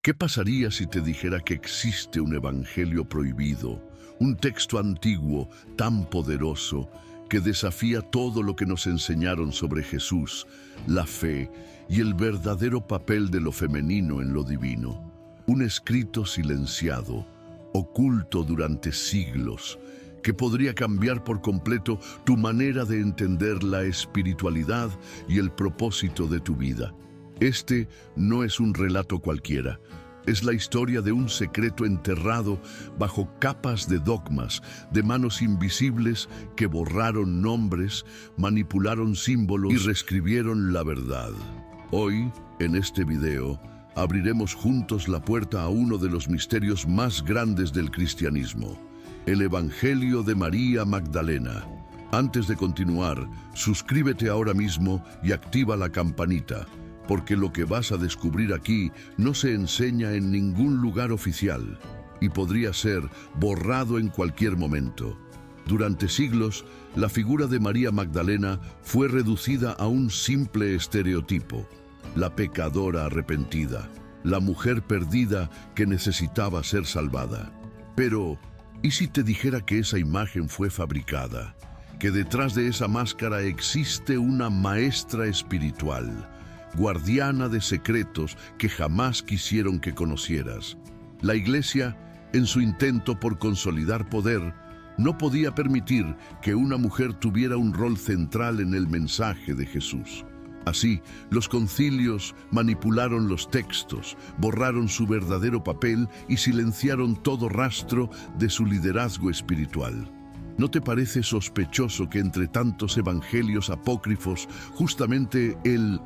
¿Qué pasaría si te dijera que existe un evangelio prohibido, un texto antiguo tan poderoso que desafía todo lo que nos enseñaron sobre Jesús, la fe y el verdadero papel de lo femenino en lo divino? Un escrito silenciado, oculto durante siglos, que podría cambiar por completo tu manera de entender la espiritualidad y el propósito de tu vida. Este no es un relato cualquiera. Es la historia de un secreto enterrado bajo capas de dogmas, de manos invisibles que borraron nombres, manipularon símbolos y reescribieron la verdad. Hoy, en este video, abriremos juntos la puerta a uno de los misterios más grandes del cristianismo, el Evangelio de María Magdalena. Antes de continuar, suscríbete ahora mismo y activa la campanita, porque lo que vas a descubrir aquí no se enseña en ningún lugar oficial y podría ser borrado en cualquier momento. Durante siglos, la figura de María Magdalena fue reducida a un simple estereotipo: la pecadora arrepentida, la mujer perdida que necesitaba ser salvada. Pero, ¿y si te dijera que esa imagen fue fabricada? Que detrás de esa máscara existe una maestra espiritual, guardiana de secretos que jamás quisieron que conocieras. La Iglesia, en su intento por consolidar poder, no podía permitir que una mujer tuviera un rol central en el mensaje de Jesús. Así, los concilios manipularon los textos, borraron su verdadero papel y silenciaron todo rastro de su liderazgo espiritual. ¿No te parece sospechoso que entre tantos evangelios apócrifos, justamente el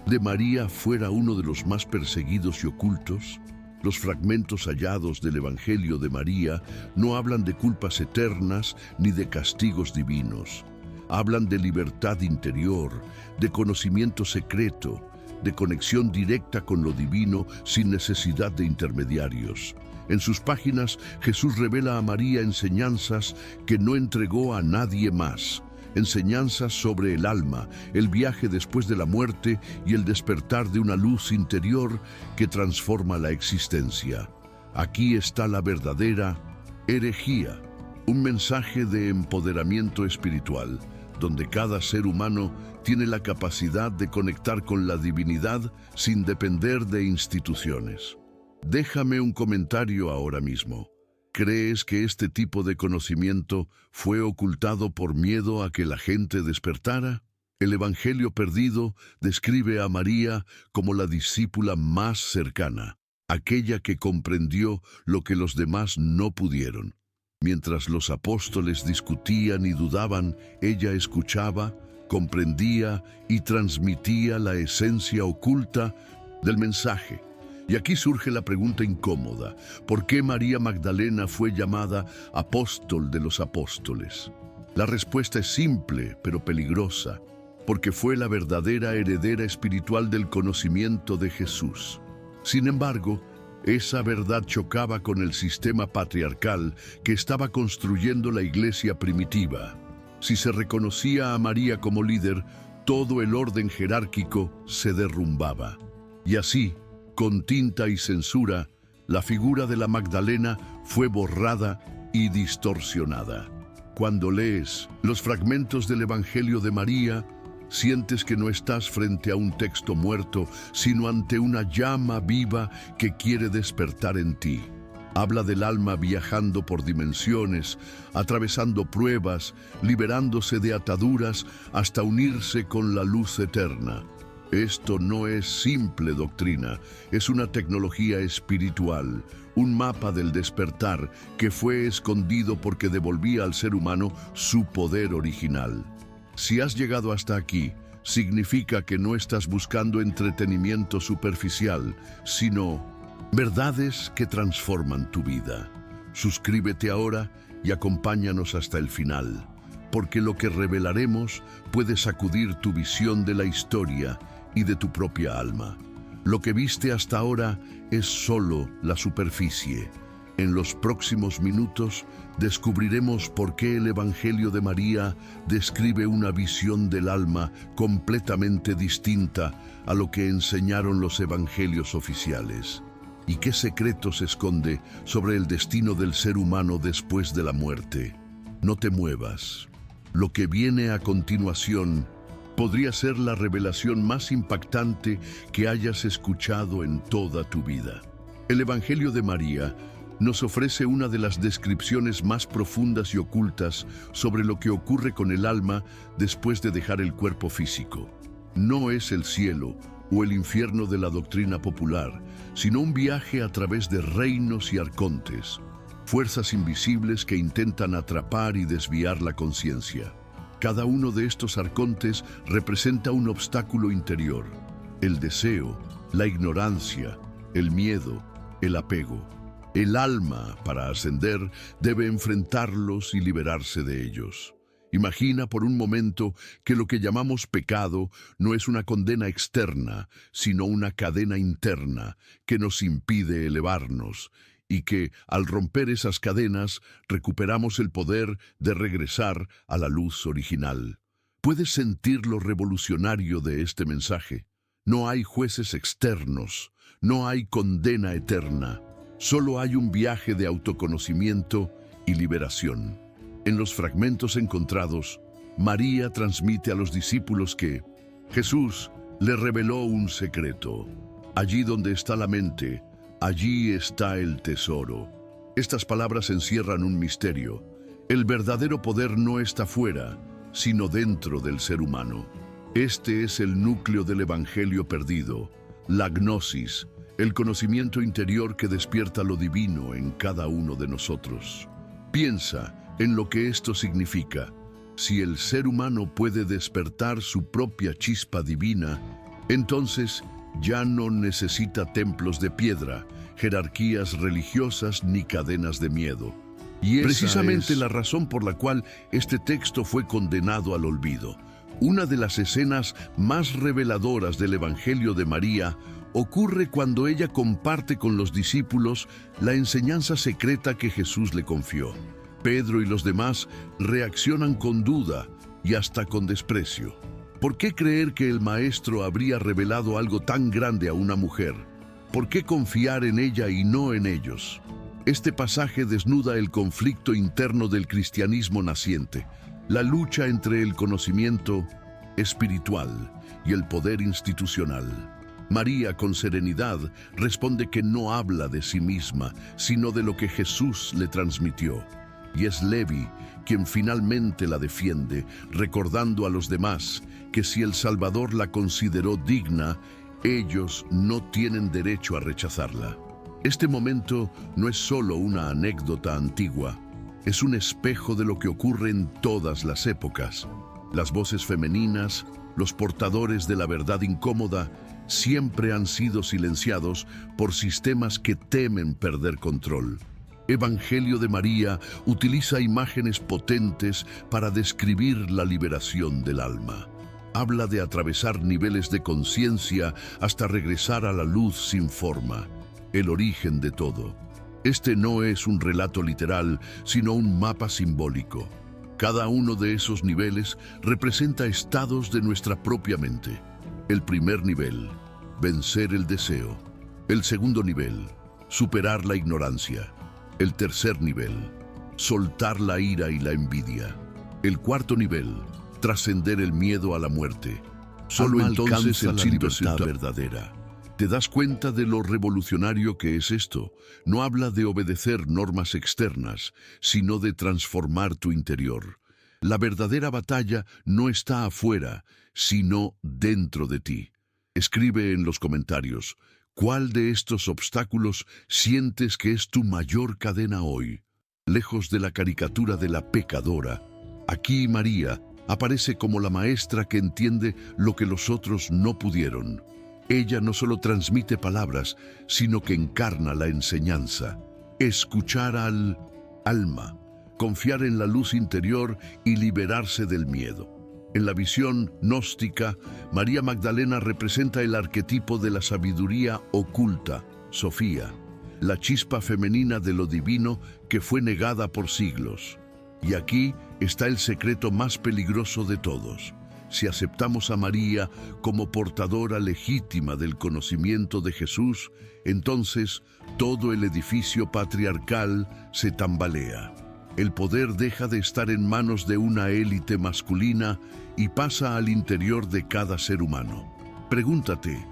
de María fuera uno de los más perseguidos y ocultos? Los fragmentos hallados del Evangelio de María no hablan de culpas eternas ni de castigos divinos. Hablan de libertad interior, de conocimiento secreto, de conexión directa con lo divino sin necesidad de intermediarios. En sus páginas, Jesús revela a María enseñanzas que no entregó a nadie más. Enseñanzas sobre el alma, el viaje después de la muerte y el despertar de una luz interior que transforma la existencia. Aquí está la verdadera herejía, un mensaje de empoderamiento espiritual, donde cada ser humano tiene la capacidad de conectar con la divinidad sin depender de instituciones. Déjame un comentario ahora mismo. ¿Crees que este tipo de conocimiento fue ocultado por miedo a que la gente despertara? El Evangelio perdido describe a María como la discípula más cercana, aquella que comprendió lo que los demás no pudieron. Mientras los apóstoles discutían y dudaban, ella escuchaba, comprendía y transmitía la esencia oculta del mensaje. Y aquí surge la pregunta incómoda: ¿por qué María Magdalena fue llamada apóstol de los apóstoles? La respuesta es simple, pero peligrosa, porque fue la verdadera heredera espiritual del conocimiento de Jesús. Sin embargo, esa verdad chocaba con el sistema patriarcal que estaba construyendo la iglesia primitiva. Si se reconocía a María como líder, todo el orden jerárquico se derrumbaba. Y así, con tinta y censura, la figura de la Magdalena fue borrada y distorsionada. Cuando lees los fragmentos del Evangelio de María, sientes que no estás frente a un texto muerto, sino ante una llama viva que quiere despertar en ti. Habla del alma viajando por dimensiones, atravesando pruebas, liberándose de ataduras hasta unirse con la luz eterna. Esto no es simple doctrina, es una tecnología espiritual, un mapa del despertar que fue escondido porque devolvía al ser humano su poder original. Si has llegado hasta aquí, significa que no estás buscando entretenimiento superficial, sino verdades que transforman tu vida. Suscríbete ahora y acompáñanos hasta el final, porque lo que revelaremos puede sacudir tu visión de la historia y de tu propia alma. Lo que viste hasta ahora es solo la superficie. En los próximos minutos descubriremos por qué el Evangelio de María describe una visión del alma completamente distinta a lo que enseñaron los evangelios oficiales. ¿Y qué secreto se esconde sobre el destino del ser humano después de la muerte? No te muevas. Lo que viene a continuación podría ser la revelación más impactante que hayas escuchado en toda tu vida. El Evangelio de María nos ofrece una de las descripciones más profundas y ocultas sobre lo que ocurre con el alma después de dejar el cuerpo físico. No es el cielo o el infierno de la doctrina popular, sino un viaje a través de reinos y arcontes, fuerzas invisibles que intentan atrapar y desviar la conciencia. Cada uno de estos arcontes representa un obstáculo interior: el deseo, la ignorancia, el miedo, el apego. El alma, para ascender, debe enfrentarlos y liberarse de ellos. Imagina por un momento que lo que llamamos pecado no es una condena externa, sino una cadena interna que nos impide elevarnos, y que, al romper esas cadenas, recuperamos el poder de regresar a la luz original. ¿Puedes sentir lo revolucionario de este mensaje? No hay jueces externos, no hay condena eterna. Solo hay un viaje de autoconocimiento y liberación. En los fragmentos encontrados, María transmite a los discípulos que Jesús le reveló un secreto. Allí donde está la mente, allí está el tesoro. Estas palabras encierran un misterio. El verdadero poder no está fuera, sino dentro del ser humano. Este es el núcleo del Evangelio perdido, la gnosis, el conocimiento interior que despierta lo divino en cada uno de nosotros. Piensa en lo que esto significa. Si el ser humano puede despertar su propia chispa divina, entonces ya no necesita templos de piedra, jerarquías religiosas ni cadenas de miedo. Y precisamente la razón por la cual este texto fue condenado al olvido. Una de las escenas más reveladoras del Evangelio de María ocurre cuando ella comparte con los discípulos la enseñanza secreta que Jesús le confió. Pedro y los demás reaccionan con duda y hasta con desprecio. ¿Por qué creer que el Maestro habría revelado algo tan grande a una mujer? ¿Por qué confiar en ella y no en ellos? Este pasaje desnuda el conflicto interno del cristianismo naciente, la lucha entre el conocimiento espiritual y el poder institucional. María, con serenidad, responde que no habla de sí misma, sino de lo que Jesús le transmitió. Y es Levi quien finalmente la defiende, recordando a los demás que si el Salvador la consideró digna, ellos no tienen derecho a rechazarla. Este momento no es solo una anécdota antigua, es un espejo de lo que ocurre en todas las épocas. Las voces femeninas, los portadores de la verdad incómoda, siempre han sido silenciados por sistemas que temen perder control. Evangelio de María utiliza imágenes potentes para describir la liberación del alma. Habla de atravesar niveles de conciencia hasta regresar a la luz sin forma, el origen de todo. Este no es un relato literal, sino un mapa simbólico. Cada uno de esos niveles representa estados de nuestra propia mente. El primer nivel, vencer el deseo. El segundo nivel, superar la ignorancia. El tercer nivel, soltar la ira y la envidia. El cuarto nivel, trascender el miedo a la muerte. Solo entonces la libertad verdadera. ¿Te das cuenta de lo revolucionario que es esto? No habla de obedecer normas externas, sino de transformar tu interior. La verdadera batalla no está afuera, sino dentro de ti. Escribe en los comentarios, ¿cuál de estos obstáculos sientes que es tu mayor cadena hoy? Lejos de la caricatura de la pecadora, aquí María aparece como la maestra que entiende lo que los otros no pudieron. Ella no solo transmite palabras, sino que encarna la enseñanza. Escuchar al alma, confiar en la luz interior y liberarse del miedo. En la visión gnóstica, María Magdalena representa el arquetipo de la sabiduría oculta, Sofía, la chispa femenina de lo divino que fue negada por siglos. Y aquí está el secreto más peligroso de todos. Si aceptamos a María como portadora legítima del conocimiento de Jesús, entonces todo el edificio patriarcal se tambalea. El poder deja de estar en manos de una élite masculina y pasa al interior de cada ser humano. Pregúntate,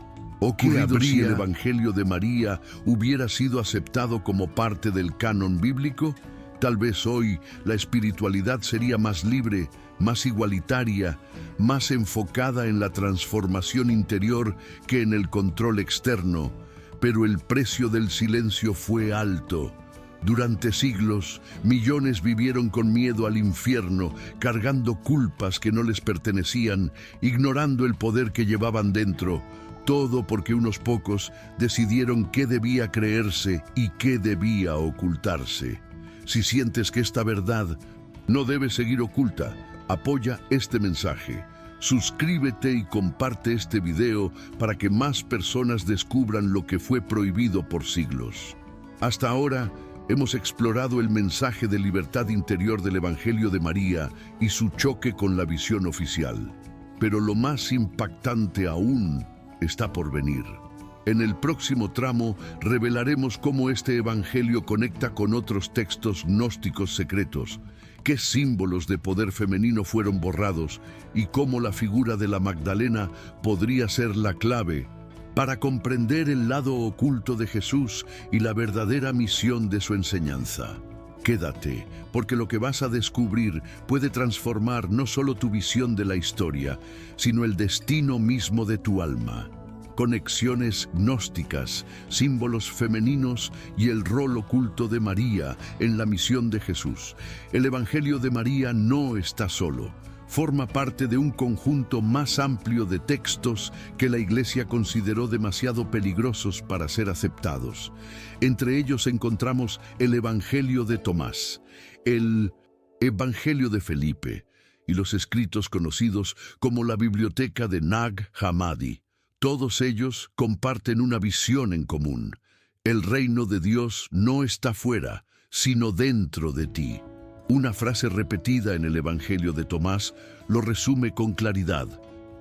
¿qué habría si el Evangelio de María hubiera sido aceptado como parte del canon bíblico? Tal vez hoy la espiritualidad sería más libre, más igualitaria, más enfocada en la transformación interior que en el control externo, pero el precio del silencio fue alto. Durante siglos, millones vivieron con miedo al infierno, cargando culpas que no les pertenecían, ignorando el poder que llevaban dentro, todo porque unos pocos decidieron qué debía creerse y qué debía ocultarse. Si sientes que esta verdad no debe seguir oculta, apoya este mensaje. Suscríbete y comparte este video para que más personas descubran lo que fue prohibido por siglos. Hasta ahora, hemos explorado el mensaje de libertad interior del Evangelio de María y su choque con la visión oficial. Pero lo más impactante aún está por venir. En el próximo tramo revelaremos cómo este evangelio conecta con otros textos gnósticos secretos, qué símbolos de poder femenino fueron borrados y cómo la figura de la Magdalena podría ser la clave para comprender el lado oculto de Jesús y la verdadera misión de su enseñanza. Quédate, porque lo que vas a descubrir puede transformar no solo tu visión de la historia, sino el destino mismo de tu alma. Conexiones gnósticas, símbolos femeninos y el rol oculto de María en la misión de Jesús. El Evangelio de María no está solo. Forma parte de un conjunto más amplio de textos que la Iglesia consideró demasiado peligrosos para ser aceptados. Entre ellos encontramos el Evangelio de Tomás, el Evangelio de Felipe y los escritos conocidos como la Biblioteca de Nag Hammadi. Todos ellos comparten una visión en común. El reino de Dios no está fuera, sino dentro de ti. Una frase repetida en el Evangelio de Tomás lo resume con claridad.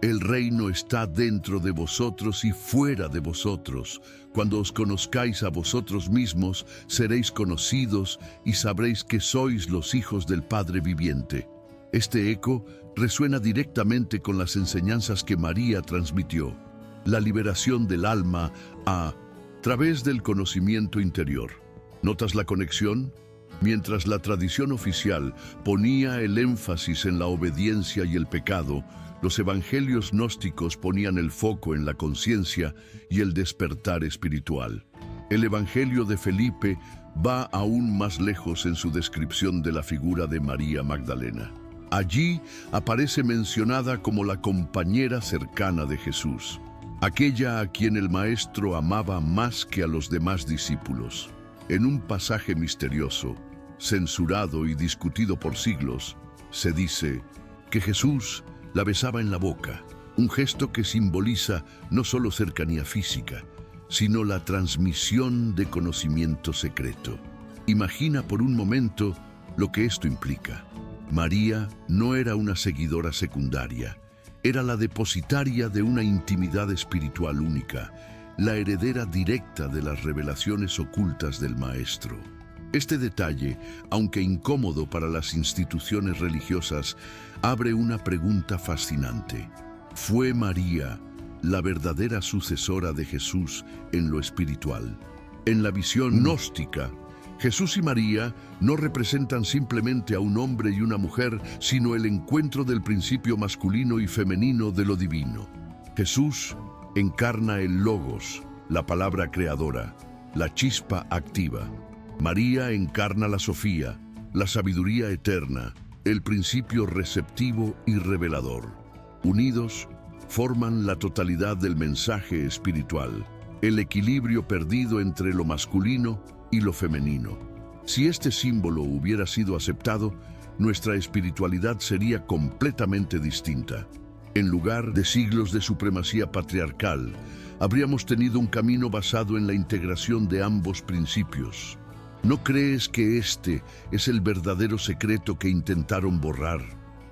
El reino está dentro de vosotros y fuera de vosotros. Cuando os conozcáis a vosotros mismos, seréis conocidos y sabréis que sois los hijos del Padre viviente. Este eco resuena directamente con las enseñanzas que María transmitió. La liberación del alma a través del conocimiento interior. ¿Notas la conexión? Mientras la tradición oficial ponía el énfasis en la obediencia y el pecado, los evangelios gnósticos ponían el foco en la conciencia y el despertar espiritual. El Evangelio de Felipe va aún más lejos en su descripción de la figura de María Magdalena. Allí aparece mencionada como la compañera cercana de Jesús, aquella a quien el Maestro amaba más que a los demás discípulos. En un pasaje misterioso, censurado y discutido por siglos, se dice que Jesús la besaba en la boca, un gesto que simboliza no solo cercanía física, sino la transmisión de conocimiento secreto. Imagina por un momento lo que esto implica. María no era una seguidora secundaria, era la depositaria de una intimidad espiritual única, la heredera directa de las revelaciones ocultas del Maestro. Este detalle, aunque incómodo para las instituciones religiosas, abre una pregunta fascinante. ¿Fue María la verdadera sucesora de Jesús en lo espiritual? En la visión gnóstica, Jesús y María no representan simplemente a un hombre y una mujer, sino el encuentro del principio masculino y femenino de lo divino. Jesús encarna el Logos, la palabra creadora, la chispa activa. María encarna la Sofía, la sabiduría eterna, el principio receptivo y revelador. Unidos, forman la totalidad del mensaje espiritual, el equilibrio perdido entre lo masculino y lo femenino. Si este símbolo hubiera sido aceptado, nuestra espiritualidad sería completamente distinta. En lugar de siglos de supremacía patriarcal, habríamos tenido un camino basado en la integración de ambos principios. ¿No crees que este es el verdadero secreto que intentaron borrar?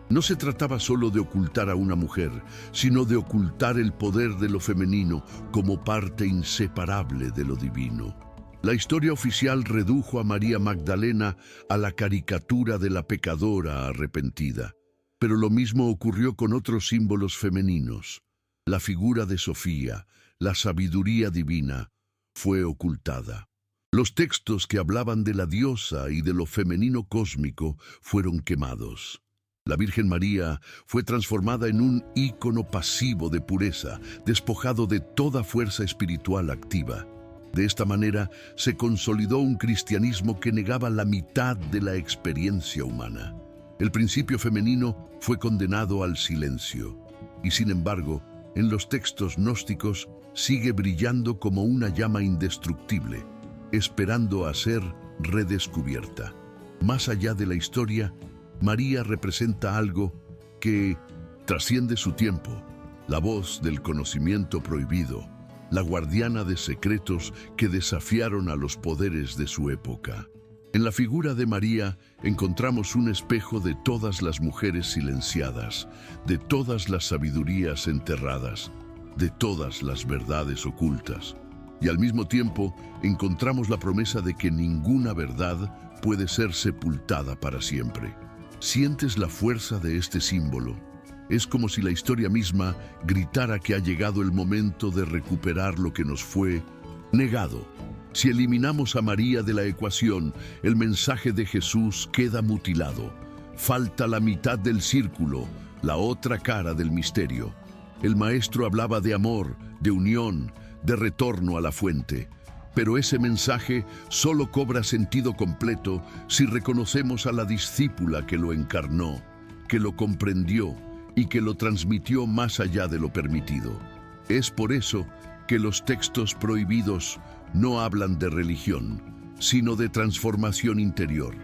No se trataba solo de ocultar a una mujer, sino de ocultar el poder de lo femenino como parte inseparable de lo divino. La historia oficial redujo a María Magdalena a la caricatura de la pecadora arrepentida. Pero lo mismo ocurrió con otros símbolos femeninos. La figura de Sofía, la sabiduría divina, fue ocultada. Los textos que hablaban de la diosa y de lo femenino cósmico fueron quemados. La Virgen María fue transformada en un ícono pasivo de pureza, despojado de toda fuerza espiritual activa. De esta manera se consolidó un cristianismo que negaba la mitad de la experiencia humana. El principio femenino fue condenado al silencio, y sin embargo, en los textos gnósticos sigue brillando como una llama indestructible, esperando a ser redescubierta. Más allá de la historia, María representa algo que trasciende su tiempo, la voz del conocimiento prohibido, la guardiana de secretos que desafiaron a los poderes de su época. En la figura de María encontramos un espejo de todas las mujeres silenciadas, de todas las sabidurías enterradas, de todas las verdades ocultas. Y al mismo tiempo encontramos la promesa de que ninguna verdad puede ser sepultada para siempre. ¿Sientes la fuerza de este símbolo? Es como si la historia misma gritara que ha llegado el momento de recuperar lo que nos fue negado. Si eliminamos a María de la ecuación, el mensaje de Jesús queda mutilado. Falta la mitad del círculo, la otra cara del misterio. El maestro hablaba de amor, de unión, de retorno a la fuente. Pero ese mensaje solo cobra sentido completo si reconocemos a la discípula que lo encarnó, que lo comprendió y que lo transmitió más allá de lo permitido. Es por eso que los textos prohibidos no hablan de religión, sino de transformación interior.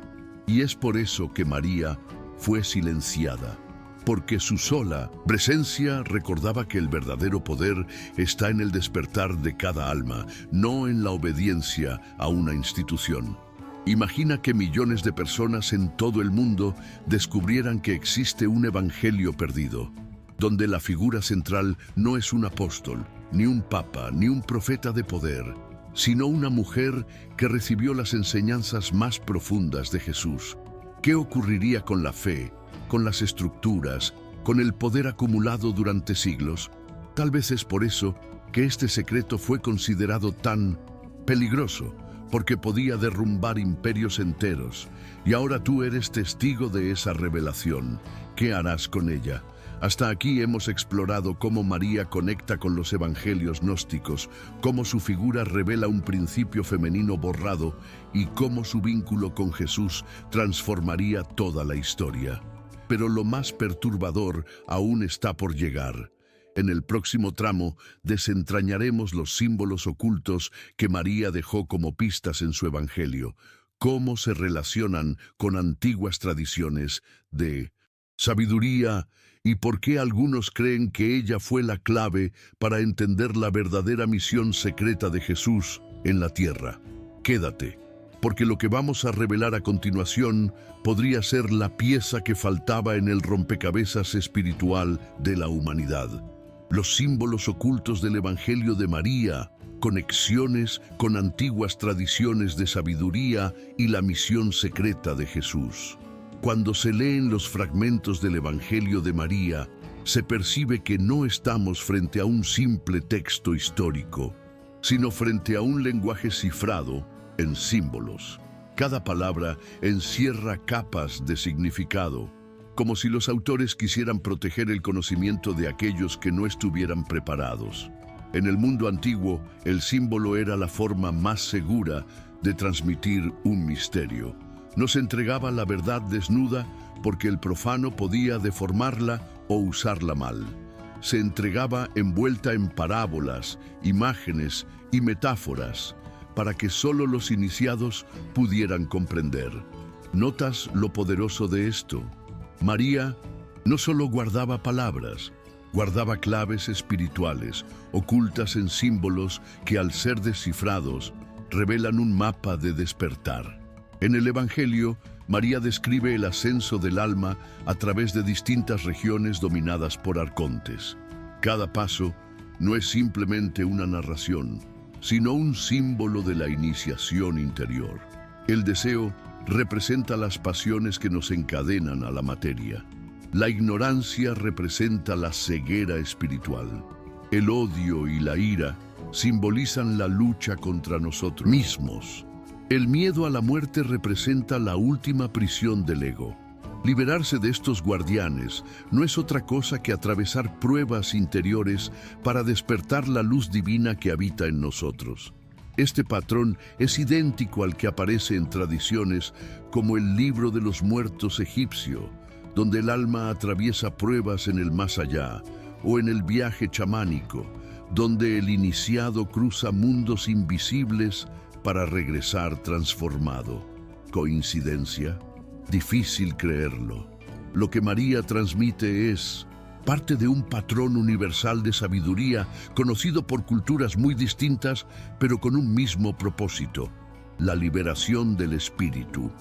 Y es por eso que María fue silenciada, porque su sola presencia recordaba que el verdadero poder está en el despertar de cada alma, no en la obediencia a una institución. Imagina que millones de personas en todo el mundo descubrieran que existe un evangelio perdido, donde la figura central no es un apóstol, ni un papa, ni un profeta de poder, sino una mujer que recibió las enseñanzas más profundas de Jesús. ¿Qué ocurriría con la fe, con las estructuras, con el poder acumulado durante siglos? Tal vez es por eso que este secreto fue considerado tan peligroso, porque podía derrumbar imperios enteros. Y ahora tú eres testigo de esa revelación. ¿Qué harás con ella? Hasta aquí hemos explorado cómo María conecta con los evangelios gnósticos, cómo su figura revela un principio femenino borrado y cómo su vínculo con Jesús transformaría toda la historia. Pero lo más perturbador aún está por llegar. En el próximo tramo desentrañaremos los símbolos ocultos que María dejó como pistas en su evangelio, cómo se relacionan con antiguas tradiciones de sabiduría y por qué algunos creen que ella fue la clave para entender la verdadera misión secreta de Jesús en la tierra. Quédate, porque lo que vamos a revelar a continuación podría ser la pieza que faltaba en el rompecabezas espiritual de la humanidad. Los símbolos ocultos del Evangelio de María, conexiones con antiguas tradiciones de sabiduría y la misión secreta de Jesús. Cuando se leen los fragmentos del Evangelio de María, se percibe que no estamos frente a un simple texto histórico, sino frente a un lenguaje cifrado en símbolos. Cada palabra encierra capas de significado, como si los autores quisieran proteger el conocimiento de aquellos que no estuvieran preparados. En el mundo antiguo, el símbolo era la forma más segura de transmitir un misterio. Nos entregaba la verdad desnuda porque el profano podía deformarla o usarla mal. Se entregaba envuelta en parábolas, imágenes y metáforas para que solo los iniciados pudieran comprender. ¿Notas lo poderoso de esto? María no solo guardaba palabras, guardaba claves espirituales ocultas en símbolos que al ser descifrados revelan un mapa de despertar. En el Evangelio, María describe el ascenso del alma a través de distintas regiones dominadas por arcontes. Cada paso no es simplemente una narración, sino un símbolo de la iniciación interior. El deseo representa las pasiones que nos encadenan a la materia. La ignorancia representa la ceguera espiritual. El odio y la ira simbolizan la lucha contra nosotros mismos. El miedo a la muerte representa la última prisión del ego. Liberarse de estos guardianes no es otra cosa que atravesar pruebas interiores para despertar la luz divina que habita en nosotros. Este patrón es idéntico al que aparece en tradiciones como el libro de los muertos egipcio, donde el alma atraviesa pruebas en el más allá, o en el viaje chamánico, donde el iniciado cruza mundos invisibles para regresar transformado. ¿Coincidencia? Difícil creerlo. Lo que María transmite es parte de un patrón universal de sabiduría conocido por culturas muy distintas, pero con un mismo propósito: la liberación del espíritu.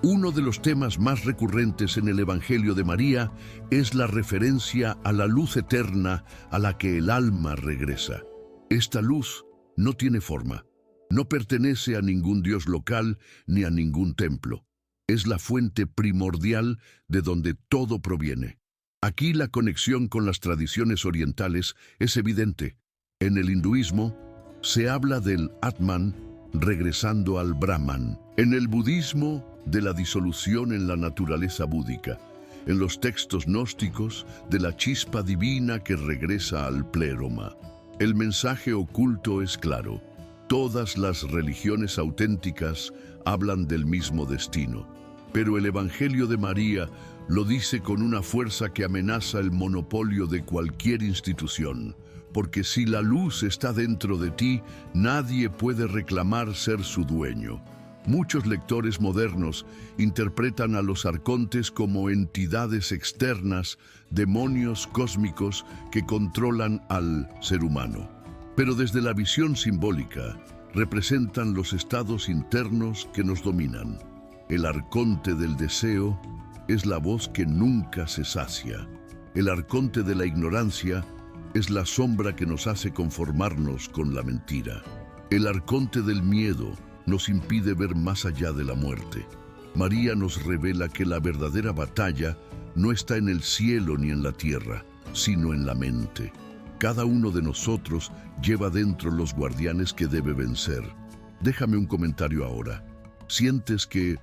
Uno de los temas más recurrentes en el Evangelio de María es la referencia a la luz eterna a la que el alma regresa. Esta luz no tiene forma, no pertenece a ningún dios local ni a ningún templo. Es la fuente primordial de donde todo proviene. Aquí la conexión con las tradiciones orientales es evidente. En el hinduismo se habla del Atman regresando al Brahman. En el budismo, de la disolución en la naturaleza búdica. En los textos gnósticos, de la chispa divina que regresa al pléroma. El mensaje oculto es claro. Todas las religiones auténticas hablan del mismo destino. Pero el Evangelio de María lo dice con una fuerza que amenaza el monopolio de cualquier institución. Porque si la luz está dentro de ti, nadie puede reclamar ser su dueño. Muchos lectores modernos interpretan a los arcontes como entidades externas, demonios cósmicos que controlan al ser humano. Pero desde la visión simbólica, representan los estados internos que nos dominan. El arconte del deseo es la voz que nunca se sacia. El arconte de la ignorancia es la sombra que nos hace conformarnos con la mentira. El arconte del miedo nos impide ver más allá de la muerte. María nos revela que la verdadera batalla no está en el cielo ni en la tierra, sino en la mente. Cada uno de nosotros lleva dentro los guardianes que debe vencer. Déjame un comentario ahora. ¿Sientes que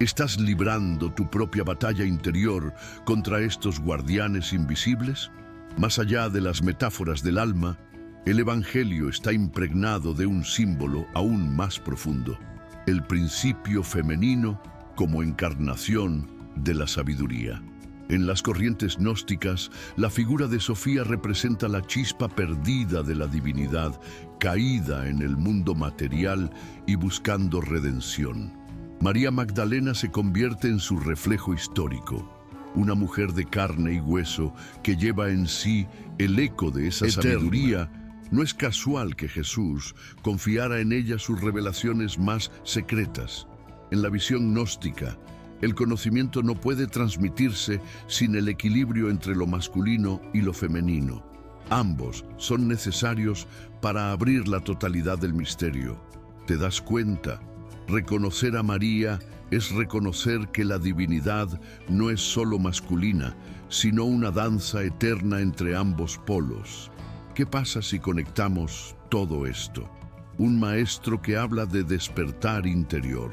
estás librando tu propia batalla interior contra estos guardianes invisibles? Más allá de las metáforas del alma, el Evangelio está impregnado de un símbolo aún más profundo: el principio femenino como encarnación de la sabiduría. En las corrientes gnósticas, la figura de Sofía representa la chispa perdida de la divinidad, caída en el mundo material y buscando redención. María Magdalena se convierte en su reflejo histórico, una mujer de carne y hueso que lleva en sí el eco de esa sabiduría. No es casual que Jesús confiara en ella sus revelaciones más secretas. En la visión gnóstica, el conocimiento no puede transmitirse sin el equilibrio entre lo masculino y lo femenino. Ambos son necesarios para abrir la totalidad del misterio. ¿Te das cuenta? Reconocer a María es reconocer que la divinidad no es solo masculina, sino una danza eterna entre ambos polos. ¿Qué pasa si conectamos todo esto? Un maestro que habla de despertar interior,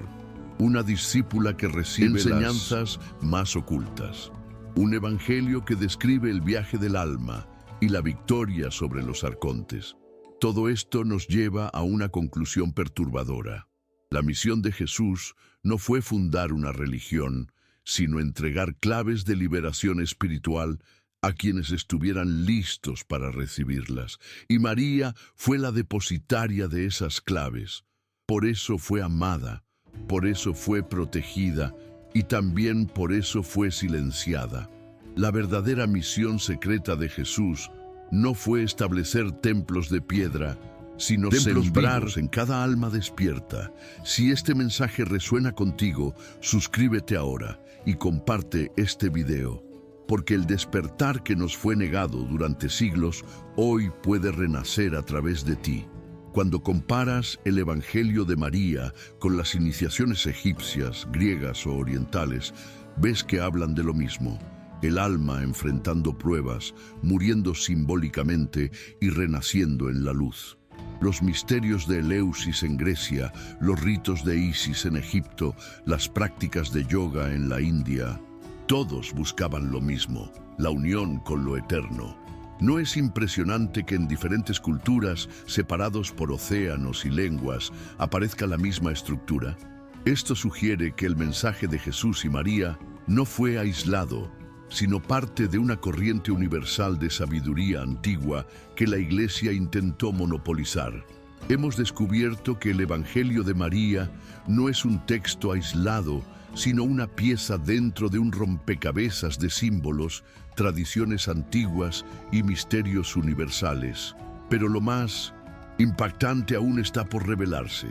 una discípula que recibe enseñanzas más ocultas, un evangelio que describe el viaje del alma y la victoria sobre los arcontes. Todo esto nos lleva a una conclusión perturbadora. La misión de Jesús no fue fundar una religión, sino entregar claves de liberación espiritual a quienes estuvieran listos para recibirlas. Y María fue la depositaria de esas claves. Por eso fue amada, por eso fue protegida y también por eso fue silenciada. La verdadera misión secreta de Jesús no fue establecer templos de piedra, sino sembrar en cada alma despierta. Si este mensaje resuena contigo, suscríbete ahora y comparte este video, porque el despertar que nos fue negado durante siglos hoy puede renacer a través de ti. Cuando comparas el Evangelio de María con las iniciaciones egipcias, griegas o orientales, ves que hablan de lo mismo: el alma enfrentando pruebas, muriendo simbólicamente y renaciendo en la luz. Los misterios de Eleusis en Grecia, los ritos de Isis en Egipto, las prácticas de yoga en la India, todos buscaban lo mismo: la unión con lo eterno. ¿No es impresionante que en diferentes culturas, separados por océanos y lenguas, aparezca la misma estructura? Esto sugiere que el mensaje de Jesús y María no fue aislado, sino parte de una corriente universal de sabiduría antigua que la Iglesia intentó monopolizar. Hemos descubierto que el Evangelio de María no es un texto aislado, sino una pieza dentro de un rompecabezas de símbolos, tradiciones antiguas y misterios universales. Pero lo más impactante aún está por revelarse.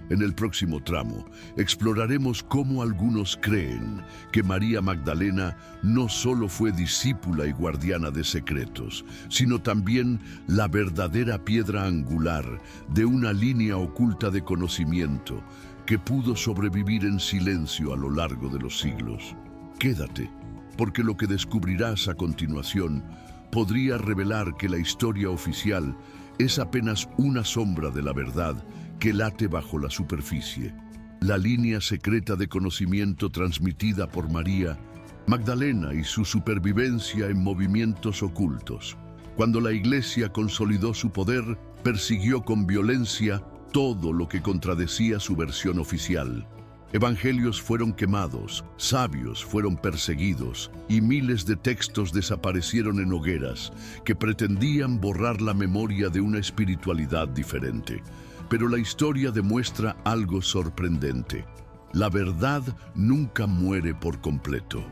En el próximo tramo, exploraremos cómo algunos creen que María Magdalena no solo fue discípula y guardiana de secretos, sino también la verdadera piedra angular de una línea oculta de conocimiento que pudo sobrevivir en silencio a lo largo de los siglos. Quédate, porque lo que descubrirás a continuación podría revelar que la historia oficial es apenas una sombra de la verdad que late bajo la superficie. La línea secreta de conocimiento transmitida por María Magdalena y su supervivencia en movimientos ocultos. Cuando la Iglesia consolidó su poder, persiguió con violencia todo lo que contradecía su versión oficial. Evangelios fueron quemados, sabios fueron perseguidos y miles de textos desaparecieron en hogueras que pretendían borrar la memoria de una espiritualidad diferente. Pero la historia demuestra algo sorprendente: la verdad nunca muere por completo.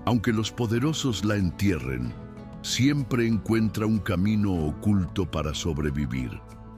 Aunque los poderosos la entierren, siempre encuentra un camino oculto para sobrevivir.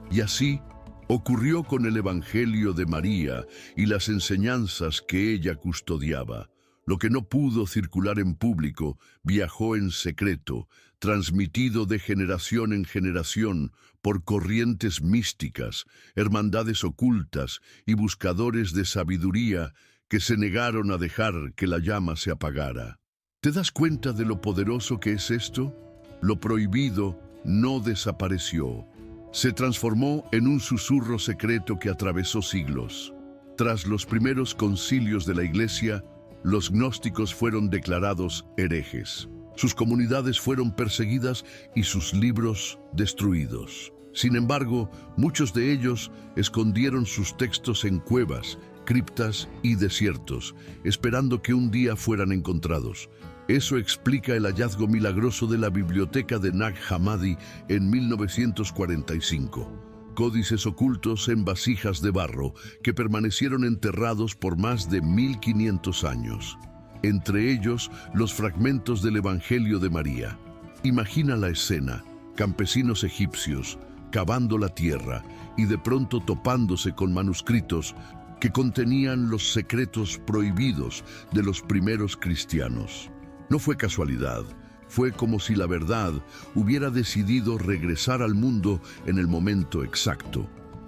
Y así ocurrió con el Evangelio de María y las enseñanzas que ella custodiaba. Lo que no pudo circular en público viajó en secreto, transmitido de generación en generación por corrientes místicas, hermandades ocultas y buscadores de sabiduría que se negaron a dejar que la llama se apagara. ¿Te das cuenta de lo poderoso que es esto? Lo prohibido no desapareció. Se transformó en un susurro secreto que atravesó siglos. Tras los primeros concilios de la Iglesia, los gnósticos fueron declarados herejes. Sus comunidades fueron perseguidas y sus libros destruidos. Sin embargo, muchos de ellos escondieron sus textos en cuevas, criptas y desiertos, esperando que un día fueran encontrados. Eso explica el hallazgo milagroso de la biblioteca de Nag Hammadi en 1945. Códices ocultos en vasijas de barro que permanecieron enterrados por más de 1500 años. Entre ellos, los fragmentos del Evangelio de María. Imagina la escena: campesinos egipcios cavando la tierra y de pronto topándose con manuscritos que contenían los secretos prohibidos de los primeros cristianos. No fue casualidad, fue como si la verdad hubiera decidido regresar al mundo en el momento exacto.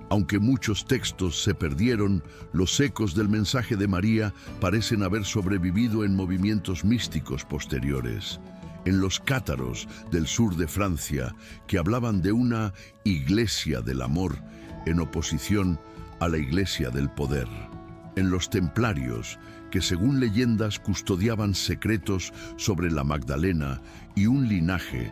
Aunque muchos textos se perdieron, los ecos del mensaje de María parecen haber sobrevivido en movimientos místicos posteriores. En los cátaros del sur de Francia, que hablaban de una iglesia del amor en oposición a la iglesia del poder. En los templarios, que según leyendas custodiaban secretos sobre la Magdalena y un linaje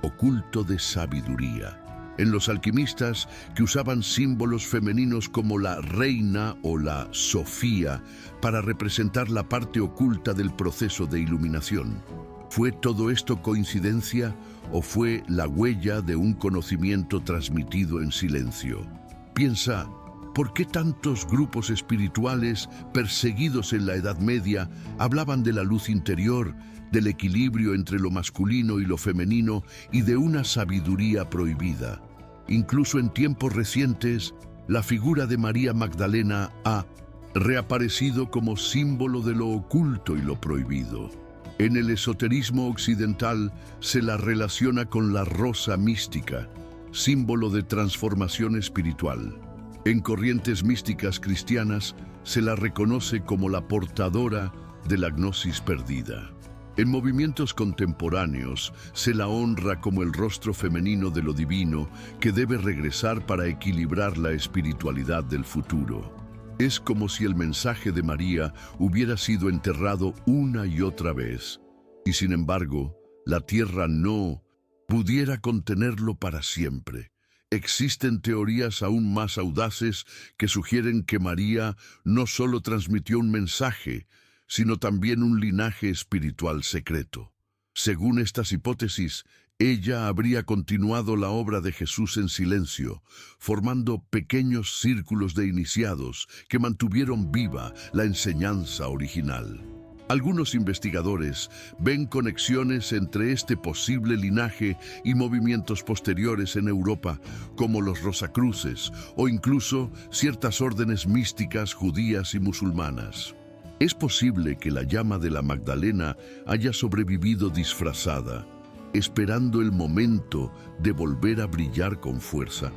oculto de sabiduría. En los alquimistas, que usaban símbolos femeninos como la reina o la Sofía para representar la parte oculta del proceso de iluminación. ¿Fue todo esto coincidencia o fue la huella de un conocimiento transmitido en silencio? Piensa, ¿por qué tantos grupos espirituales perseguidos en la Edad Media hablaban de la luz interior, del equilibrio entre lo masculino y lo femenino y de una sabiduría prohibida? Incluso en tiempos recientes, la figura de María Magdalena ha reaparecido como símbolo de lo oculto y lo prohibido. En el esoterismo occidental se la relaciona con la rosa mística, símbolo de transformación espiritual. En corrientes místicas cristianas se la reconoce como la portadora de la gnosis perdida. En movimientos contemporáneos se la honra como el rostro femenino de lo divino que debe regresar para equilibrar la espiritualidad del futuro. Es como si el mensaje de María hubiera sido enterrado una y otra vez, y sin embargo, la tierra no pudiera contenerlo para siempre. Existen teorías aún más audaces que sugieren que María no solo transmitió un mensaje, sino también un linaje espiritual secreto. Según estas hipótesis, ella habría continuado la obra de Jesús en silencio, formando pequeños círculos de iniciados que mantuvieron viva la enseñanza original. Algunos investigadores ven conexiones entre este posible linaje y movimientos posteriores en Europa, como los Rosacruces o incluso ciertas órdenes místicas judías y musulmanas. Es posible que la llama de la Magdalena haya sobrevivido disfrazada, esperando el momento de volver a brillar con fuerza.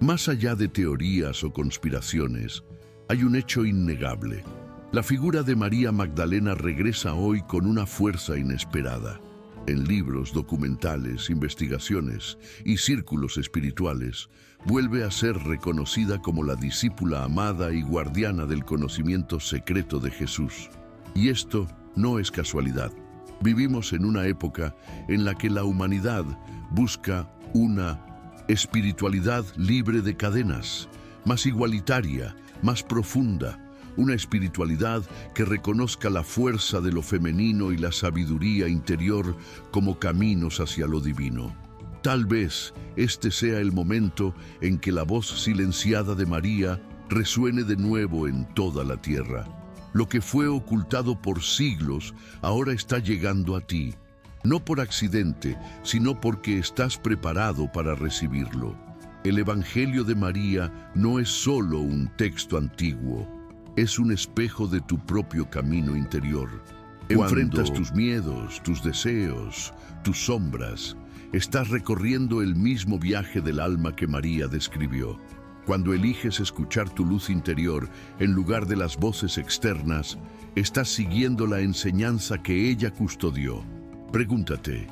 Más allá de teorías o conspiraciones, hay un hecho innegable. La figura de María Magdalena regresa hoy con una fuerza inesperada. En libros, documentales, investigaciones y círculos espirituales, vuelve a ser reconocida como la discípula amada y guardiana del conocimiento secreto de Jesús. Y esto no es casualidad. Vivimos en una época en la que la humanidad busca una espiritualidad libre de cadenas, más igualitaria, más profunda, una espiritualidad que reconozca la fuerza de lo femenino y la sabiduría interior como caminos hacia lo divino. Tal vez este sea el momento en que la voz silenciada de María resuene de nuevo en toda la tierra. Lo que fue ocultado por siglos ahora está llegando a ti, no por accidente, sino porque estás preparado para recibirlo. El Evangelio de María no es solo un texto antiguo, es un espejo de tu propio camino interior. Enfrentas tus miedos, tus deseos, tus sombras. Estás recorriendo el mismo viaje del alma que María describió. Cuando eliges escuchar tu luz interior en lugar de las voces externas, estás siguiendo la enseñanza que ella custodió. Pregúntate,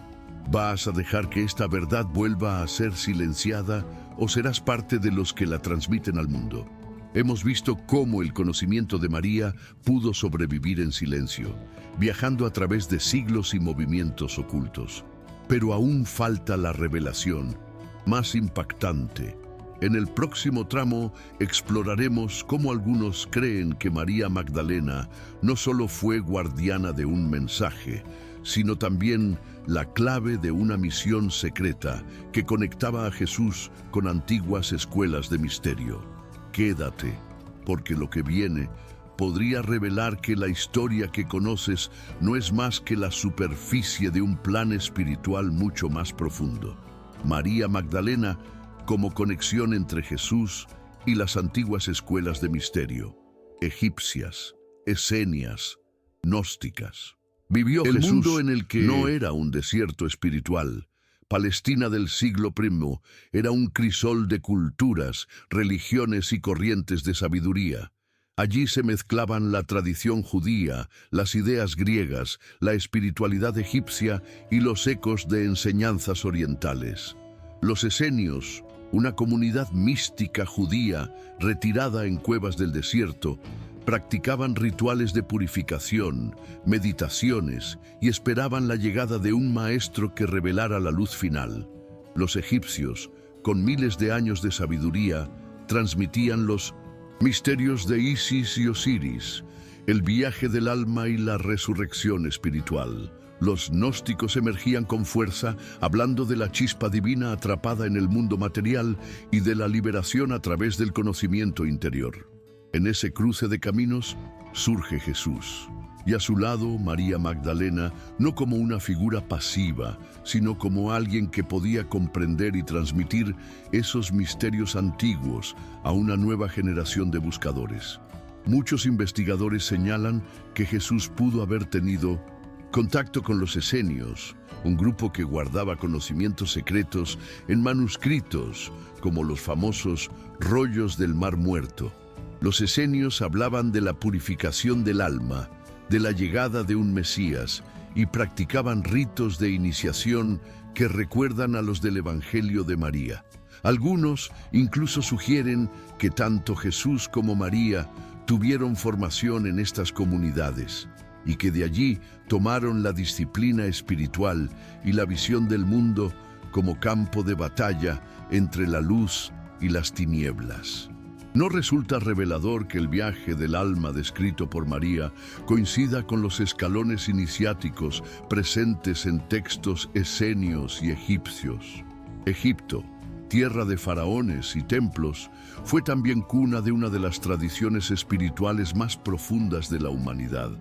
¿vas a dejar que esta verdad vuelva a ser silenciada o serás parte de los que la transmiten al mundo? Hemos visto cómo el conocimiento de María pudo sobrevivir en silencio, viajando a través de siglos y movimientos ocultos. Pero aún falta la revelación más impactante. En el próximo tramo exploraremos cómo algunos creen que María Magdalena no solo fue guardiana de un mensaje, sino también la clave de una misión secreta que conectaba a Jesús con antiguas escuelas de misterio. Quédate, porque lo que viene podría revelar que la historia que conoces no es más que la superficie de un plan espiritual mucho más profundo. María Magdalena como conexión entre Jesús y las antiguas escuelas de misterio, egipcias, esenias, gnósticas. Vivió el Jesús mundo en el que no era un desierto espiritual. Palestina del siglo I era un crisol de culturas, religiones y corrientes de sabiduría. Allí se mezclaban la tradición judía, las ideas griegas, la espiritualidad egipcia y los ecos de enseñanzas orientales. Los esenios, una comunidad mística judía retirada en cuevas del desierto, practicaban rituales de purificación, meditaciones y esperaban la llegada de un maestro que revelara la luz final. Los egipcios, con miles de años de sabiduría, transmitían los misterios de Isis y Osiris, el viaje del alma y la resurrección espiritual. Los gnósticos emergían con fuerza, hablando de la chispa divina atrapada en el mundo material y de la liberación a través del conocimiento interior. En ese cruce de caminos surge Jesús, y a su lado María Magdalena, no como una figura pasiva, sino como alguien que podía comprender y transmitir esos misterios antiguos a una nueva generación de buscadores. Muchos investigadores señalan que Jesús pudo haber tenido contacto con los esenios, un grupo que guardaba conocimientos secretos en manuscritos, como los famosos rollos del Mar Muerto. Los esenios hablaban de la purificación del alma, de la llegada de un Mesías, y practicaban ritos de iniciación que recuerdan a los del Evangelio de María. Algunos incluso sugieren que tanto Jesús como María tuvieron formación en estas comunidades y que de allí tomaron la disciplina espiritual y la visión del mundo como campo de batalla entre la luz y las tinieblas. ¿No resulta revelador que el viaje del alma descrito por María coincida con los escalones iniciáticos presentes en textos esenios y egipcios? Egipto, tierra de faraones y templos, fue también cuna de una de las tradiciones espirituales más profundas de la humanidad.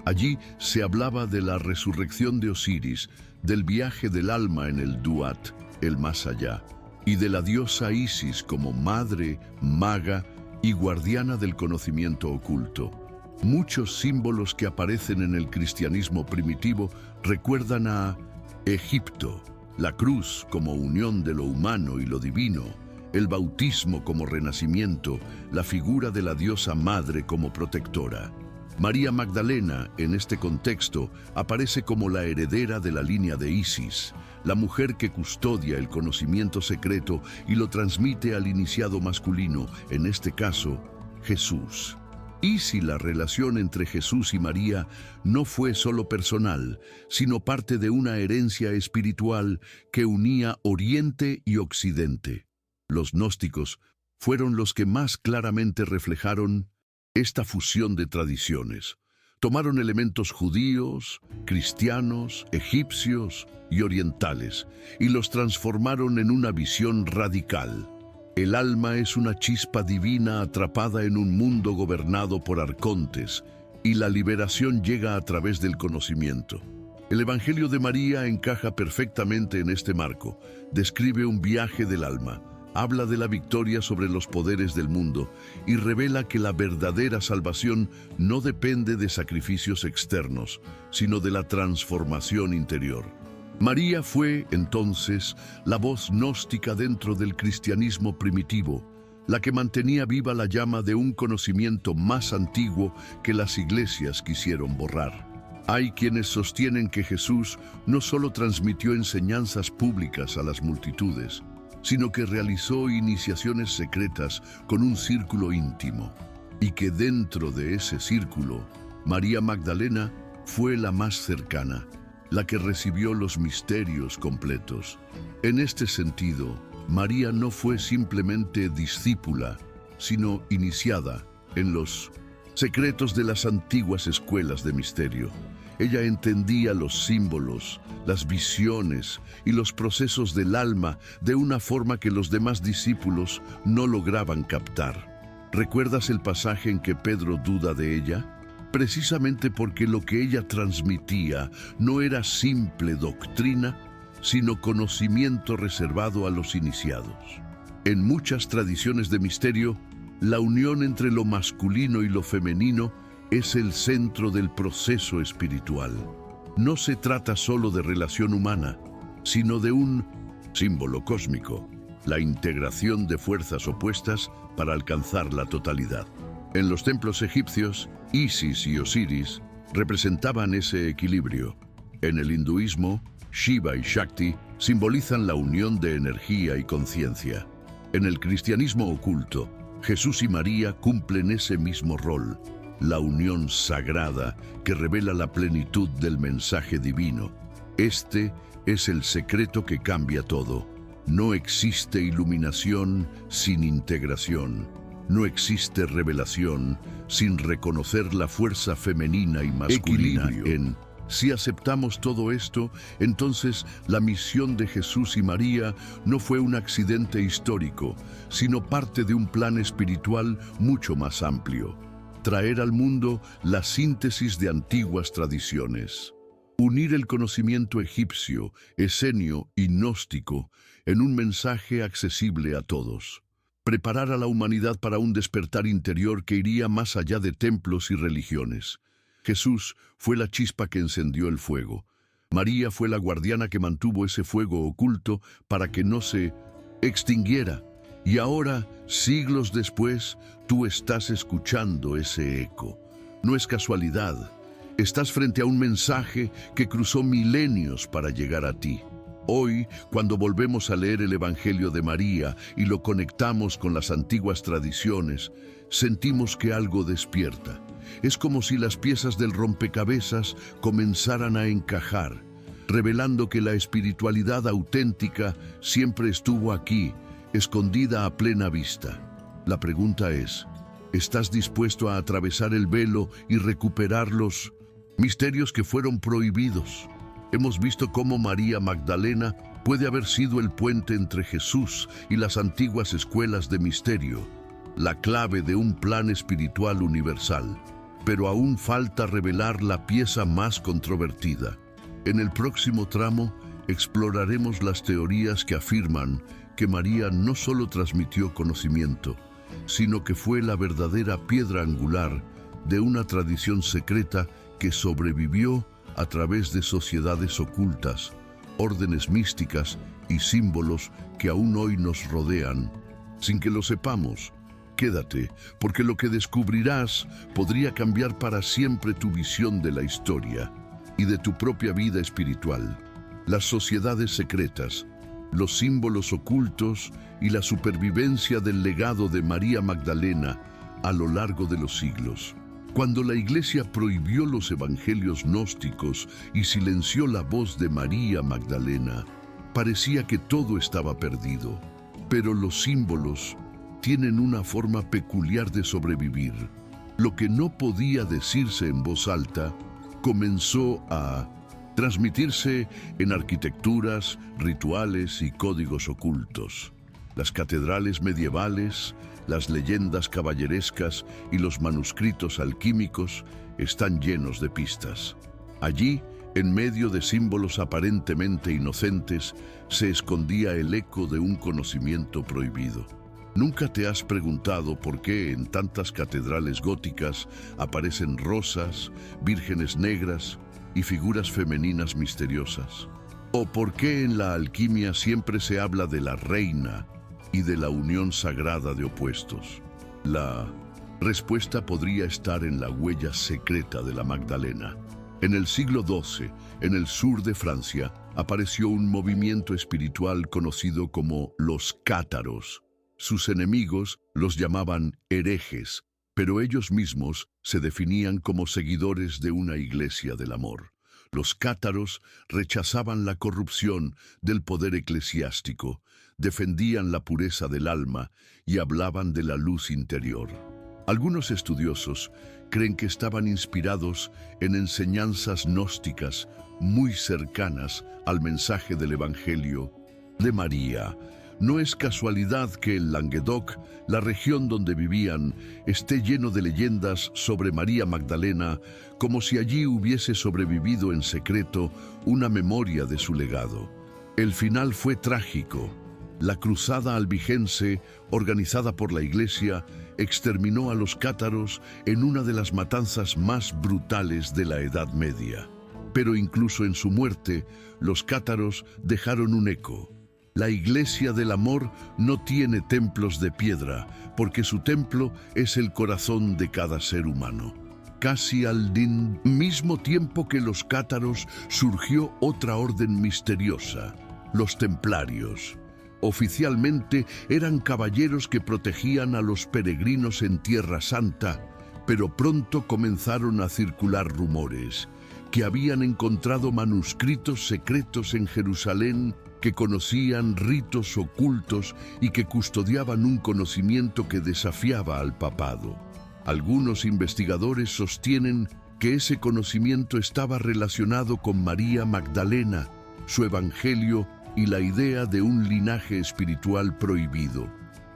Allí se hablaba de la resurrección de Osiris, del viaje del alma en el Duat, el más allá, y de la diosa Isis como madre, maga y guardiana del conocimiento oculto. Muchos símbolos que aparecen en el cristianismo primitivo recuerdan a Egipto, la cruz como unión de lo humano y lo divino, el bautismo como renacimiento, la figura de la diosa madre como protectora. María Magdalena, en este contexto, aparece como la heredera de la línea de Isis, la mujer que custodia el conocimiento secreto y lo transmite al iniciado masculino, en este caso, Jesús. Y si la relación entre Jesús y María no fue solo personal, sino parte de una herencia espiritual que unía Oriente y Occidente. Los gnósticos fueron los que más claramente reflejaron esta fusión de tradiciones. Tomaron elementos judíos, cristianos, egipcios y orientales y los transformaron en una visión radical. El alma es una chispa divina atrapada en un mundo gobernado por arcontes, y la liberación llega a través del conocimiento. El Evangelio de María encaja perfectamente en este marco. Describe un viaje del alma, habla de la victoria sobre los poderes del mundo y revela que la verdadera salvación no depende de sacrificios externos, sino de la transformación interior. María fue, entonces, la voz gnóstica dentro del cristianismo primitivo, la que mantenía viva la llama de un conocimiento más antiguo que las iglesias quisieron borrar. Hay quienes sostienen que Jesús no solo transmitió enseñanzas públicas a las multitudes, sino que realizó iniciaciones secretas con un círculo íntimo, y que dentro de ese círculo, María Magdalena fue la más cercana, la que recibió los misterios completos. En este sentido, María no fue simplemente discípula, sino iniciada en los secretos de las antiguas escuelas de misterio. Ella entendía los símbolos, las visiones y los procesos del alma de una forma que los demás discípulos no lograban captar. ¿Recuerdas el pasaje en que Pedro duda de ella? Precisamente porque lo que ella transmitía no era simple doctrina, sino conocimiento reservado a los iniciados. En muchas tradiciones de misterio, la unión entre lo masculino y lo femenino es el centro del proceso espiritual. No se trata solo de relación humana, sino de un símbolo cósmico, la integración de fuerzas opuestas para alcanzar la totalidad. En los templos egipcios, Isis y Osiris representaban ese equilibrio. En el hinduismo, Shiva y Shakti simbolizan la unión de energía y conciencia. En el cristianismo oculto, Jesús y María cumplen ese mismo rol, la unión sagrada que revela la plenitud del mensaje divino. Este es el secreto que cambia todo. No existe iluminación sin integración. No existe revelación sin reconocer la fuerza femenina y masculina en Si aceptamos todo esto, entonces la misión de Jesús y María no fue un accidente histórico, sino parte de un plan espiritual mucho más amplio: traer al mundo la síntesis de antiguas tradiciones. Unir el conocimiento egipcio, esenio y gnóstico en un mensaje accesible a todos. Preparar a la humanidad para un despertar interior que iría más allá de templos y religiones. Jesús fue la chispa que encendió el fuego. María fue la guardiana que mantuvo ese fuego oculto para que no se extinguiera. Y ahora, siglos después, tú estás escuchando ese eco. No es casualidad. Estás frente a un mensaje que cruzó milenios para llegar a ti. Hoy, cuando volvemos a leer el Evangelio de María y lo conectamos con las antiguas tradiciones, sentimos que algo despierta. Es como si las piezas del rompecabezas comenzaran a encajar, revelando que la espiritualidad auténtica siempre estuvo aquí, escondida a plena vista. La pregunta es: ¿estás dispuesto a atravesar el velo y recuperar los misterios que fueron prohibidos? Hemos visto cómo María Magdalena puede haber sido el puente entre Jesús y las antiguas escuelas de misterio, la clave de un plan espiritual universal. Pero aún falta revelar la pieza más controvertida. En el próximo tramo exploraremos las teorías que afirman que María no solo transmitió conocimiento, sino que fue la verdadera piedra angular de una tradición secreta que sobrevivió a través de sociedades ocultas, órdenes místicas y símbolos que aún hoy nos rodean, sin que lo sepamos. Quédate, porque lo que descubrirás podría cambiar para siempre tu visión de la historia y de tu propia vida espiritual. Las sociedades secretas, los símbolos ocultos y la supervivencia del legado de María Magdalena a lo largo de los siglos. Cuando la Iglesia prohibió los evangelios gnósticos y silenció la voz de María Magdalena, parecía que todo estaba perdido. Pero los símbolos tienen una forma peculiar de sobrevivir. Lo que no podía decirse en voz alta comenzó a transmitirse en arquitecturas, rituales y códigos ocultos. Las catedrales medievales, las leyendas caballerescas y los manuscritos alquímicos están llenos de pistas. Allí, en medio de símbolos aparentemente inocentes, se escondía el eco de un conocimiento prohibido. ¿Nunca te has preguntado por qué en tantas catedrales góticas aparecen rosas, vírgenes negras y figuras femeninas misteriosas? ¿O por qué en la alquimia siempre se habla de la reina y de la unión sagrada de opuestos? La respuesta podría estar en la huella secreta de la Magdalena. En el siglo XII, en el sur de Francia, apareció un movimiento espiritual conocido como los cátaros. Sus enemigos los llamaban herejes, pero ellos mismos se definían como seguidores de una iglesia del amor. Los cátaros rechazaban la corrupción del poder eclesiástico, defendían la pureza del alma y hablaban de la luz interior. Algunos estudiosos creen que estaban inspirados en enseñanzas gnósticas muy cercanas al mensaje del Evangelio de María. No es casualidad que el Languedoc, la región donde vivían, esté lleno de leyendas sobre María Magdalena, como si allí hubiese sobrevivido en secreto una memoria de su legado. El final fue trágico. La cruzada albigense, organizada por la Iglesia, exterminó a los cátaros en una de las matanzas más brutales de la Edad Media. Pero incluso en su muerte, los cátaros dejaron un eco. La Iglesia del Amor no tiene templos de piedra, porque su templo es el corazón de cada ser humano. Casi al mismo tiempo que los cátaros, surgió otra orden misteriosa, los templarios. Oficialmente eran caballeros que protegían a los peregrinos en Tierra Santa, pero pronto comenzaron a circular rumores que habían encontrado manuscritos secretos en Jerusalén que conocían ritos ocultos y que custodiaban un conocimiento que desafiaba al papado. Algunos investigadores sostienen que ese conocimiento estaba relacionado con María Magdalena, su evangelio y la idea de un linaje espiritual prohibido.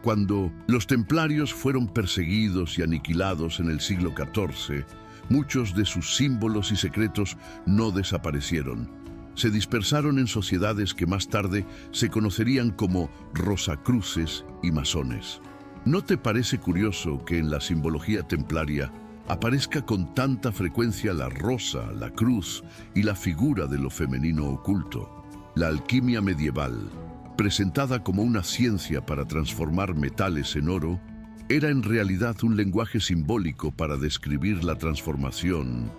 Cuando los templarios fueron perseguidos y aniquilados en el siglo XIV, muchos de sus símbolos y secretos no desaparecieron. Se dispersaron en sociedades que más tarde se conocerían como rosacruces y masones. ¿No te parece curioso que en la simbología templaria aparezca con tanta frecuencia la rosa, la cruz y la figura de lo femenino oculto? La alquimia medieval, presentada como una ciencia para transformar metales en oro, era en realidad un lenguaje simbólico para describir la transformación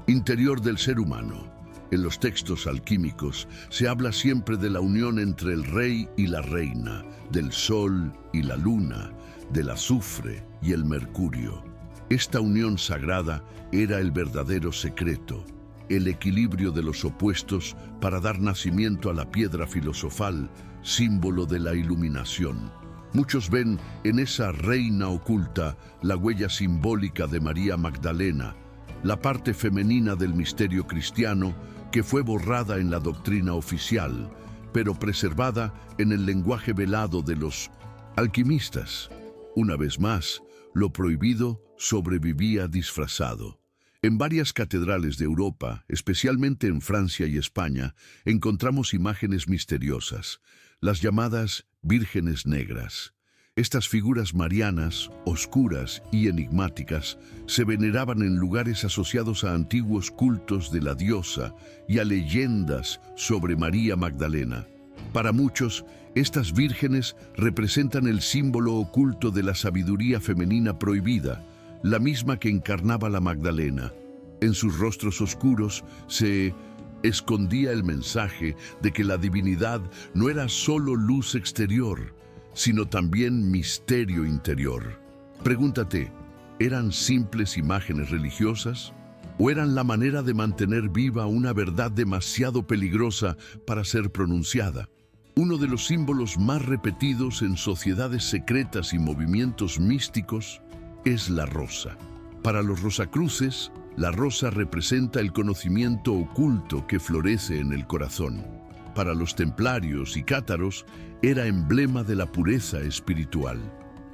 interior del ser humano. En los textos alquímicos se habla siempre de la unión entre el rey y la reina, del sol y la luna, del azufre y el mercurio. Esta unión sagrada era el verdadero secreto, el equilibrio de los opuestos para dar nacimiento a la piedra filosofal, símbolo de la iluminación. Muchos ven en esa reina oculta la huella simbólica de María Magdalena, la parte femenina del misterio cristiano que fue borrada en la doctrina oficial, pero preservada en el lenguaje velado de los alquimistas. Una vez más, lo prohibido sobrevivía disfrazado. En varias catedrales de Europa, especialmente en Francia y España, encontramos imágenes misteriosas, las llamadas vírgenes negras. Estas figuras marianas, oscuras y enigmáticas, se veneraban en lugares asociados a antiguos cultos de la diosa y a leyendas sobre María Magdalena. Para muchos, estas vírgenes representan el símbolo oculto de la sabiduría femenina prohibida, la misma que encarnaba la Magdalena. En sus rostros oscuros se escondía el mensaje de que la divinidad no era solo luz exterior, sino también misterio interior. Pregúntate, ¿eran simples imágenes religiosas? ¿O eran la manera de mantener viva una verdad demasiado peligrosa para ser pronunciada? Uno de los símbolos más repetidos en sociedades secretas y movimientos místicos es la rosa. Para los rosacruces, la rosa representa el conocimiento oculto que florece en el corazón. Para los templarios y cátaros, era emblema de la pureza espiritual.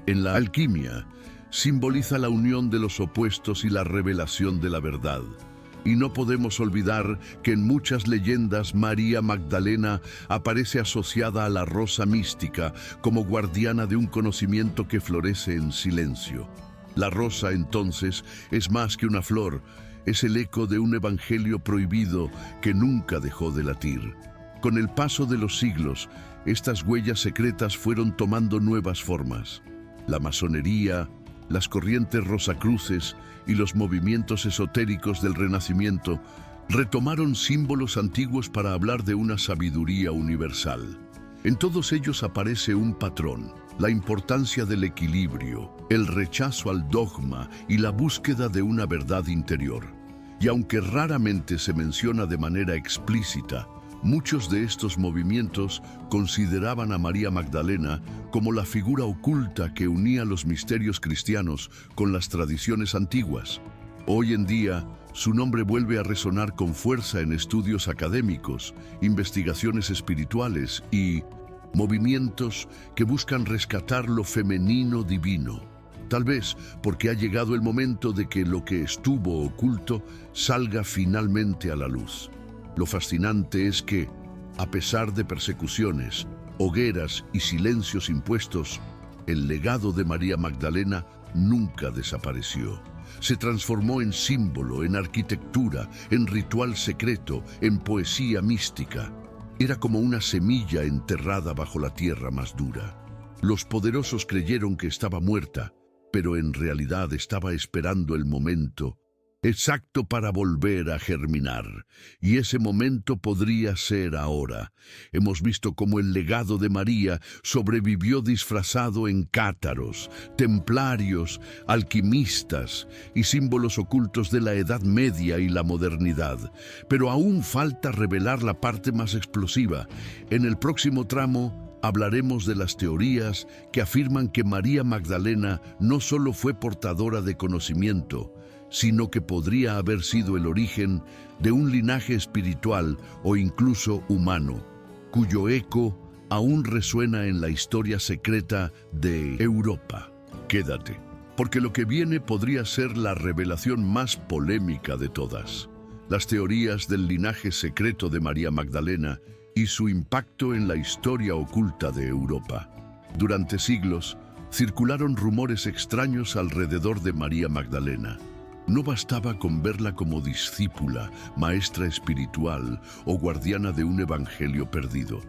En la alquimia, simboliza la unión de los opuestos y la revelación de la verdad. Y no podemos olvidar que en muchas leyendas María Magdalena aparece asociada a la rosa mística como guardiana de un conocimiento que florece en silencio. La rosa, entonces, es más que una flor, es el eco de un evangelio prohibido que nunca dejó de latir. Con el paso de los siglos, estas huellas secretas fueron tomando nuevas formas. La masonería, las corrientes rosacruces y los movimientos esotéricos del Renacimiento retomaron símbolos antiguos para hablar de una sabiduría universal. En todos ellos aparece un patrón: la importancia del equilibrio, el rechazo al dogma y la búsqueda de una verdad interior. Y aunque raramente se menciona de manera explícita, muchos de estos movimientos consideraban a María Magdalena como la figura oculta que unía los misterios cristianos con las tradiciones antiguas. Hoy en día, su nombre vuelve a resonar con fuerza en estudios académicos, investigaciones espirituales y movimientos que buscan rescatar lo femenino divino. Tal vez porque ha llegado el momento de que lo que estuvo oculto salga finalmente a la luz. Lo fascinante es que, a pesar de persecuciones, hogueras y silencios impuestos, el legado de María Magdalena nunca desapareció. Se transformó en símbolo, en arquitectura, en ritual secreto, en poesía mística. Era como una semilla enterrada bajo la tierra más dura. Los poderosos creyeron que estaba muerta, pero en realidad estaba esperando el momento exacto para volver a germinar. Y ese momento podría ser ahora. Hemos visto cómo el legado de María sobrevivió disfrazado en cátaros, templarios, alquimistas y símbolos ocultos de la Edad Media y la modernidad. Pero aún falta revelar la parte más explosiva. En el próximo tramo hablaremos de las teorías que afirman que María Magdalena no solo fue portadora de conocimiento, sino que podría haber sido el origen de un linaje espiritual o incluso humano, cuyo eco aún resuena en la historia secreta de Europa. Quédate, porque lo que viene podría ser la revelación más polémica de todas: las teorías del linaje secreto de María Magdalena y su impacto en la historia oculta de Europa. Durante siglos, circularon rumores extraños alrededor de María Magdalena. No bastaba con verla como discípula, maestra espiritual o guardiana de un evangelio perdido.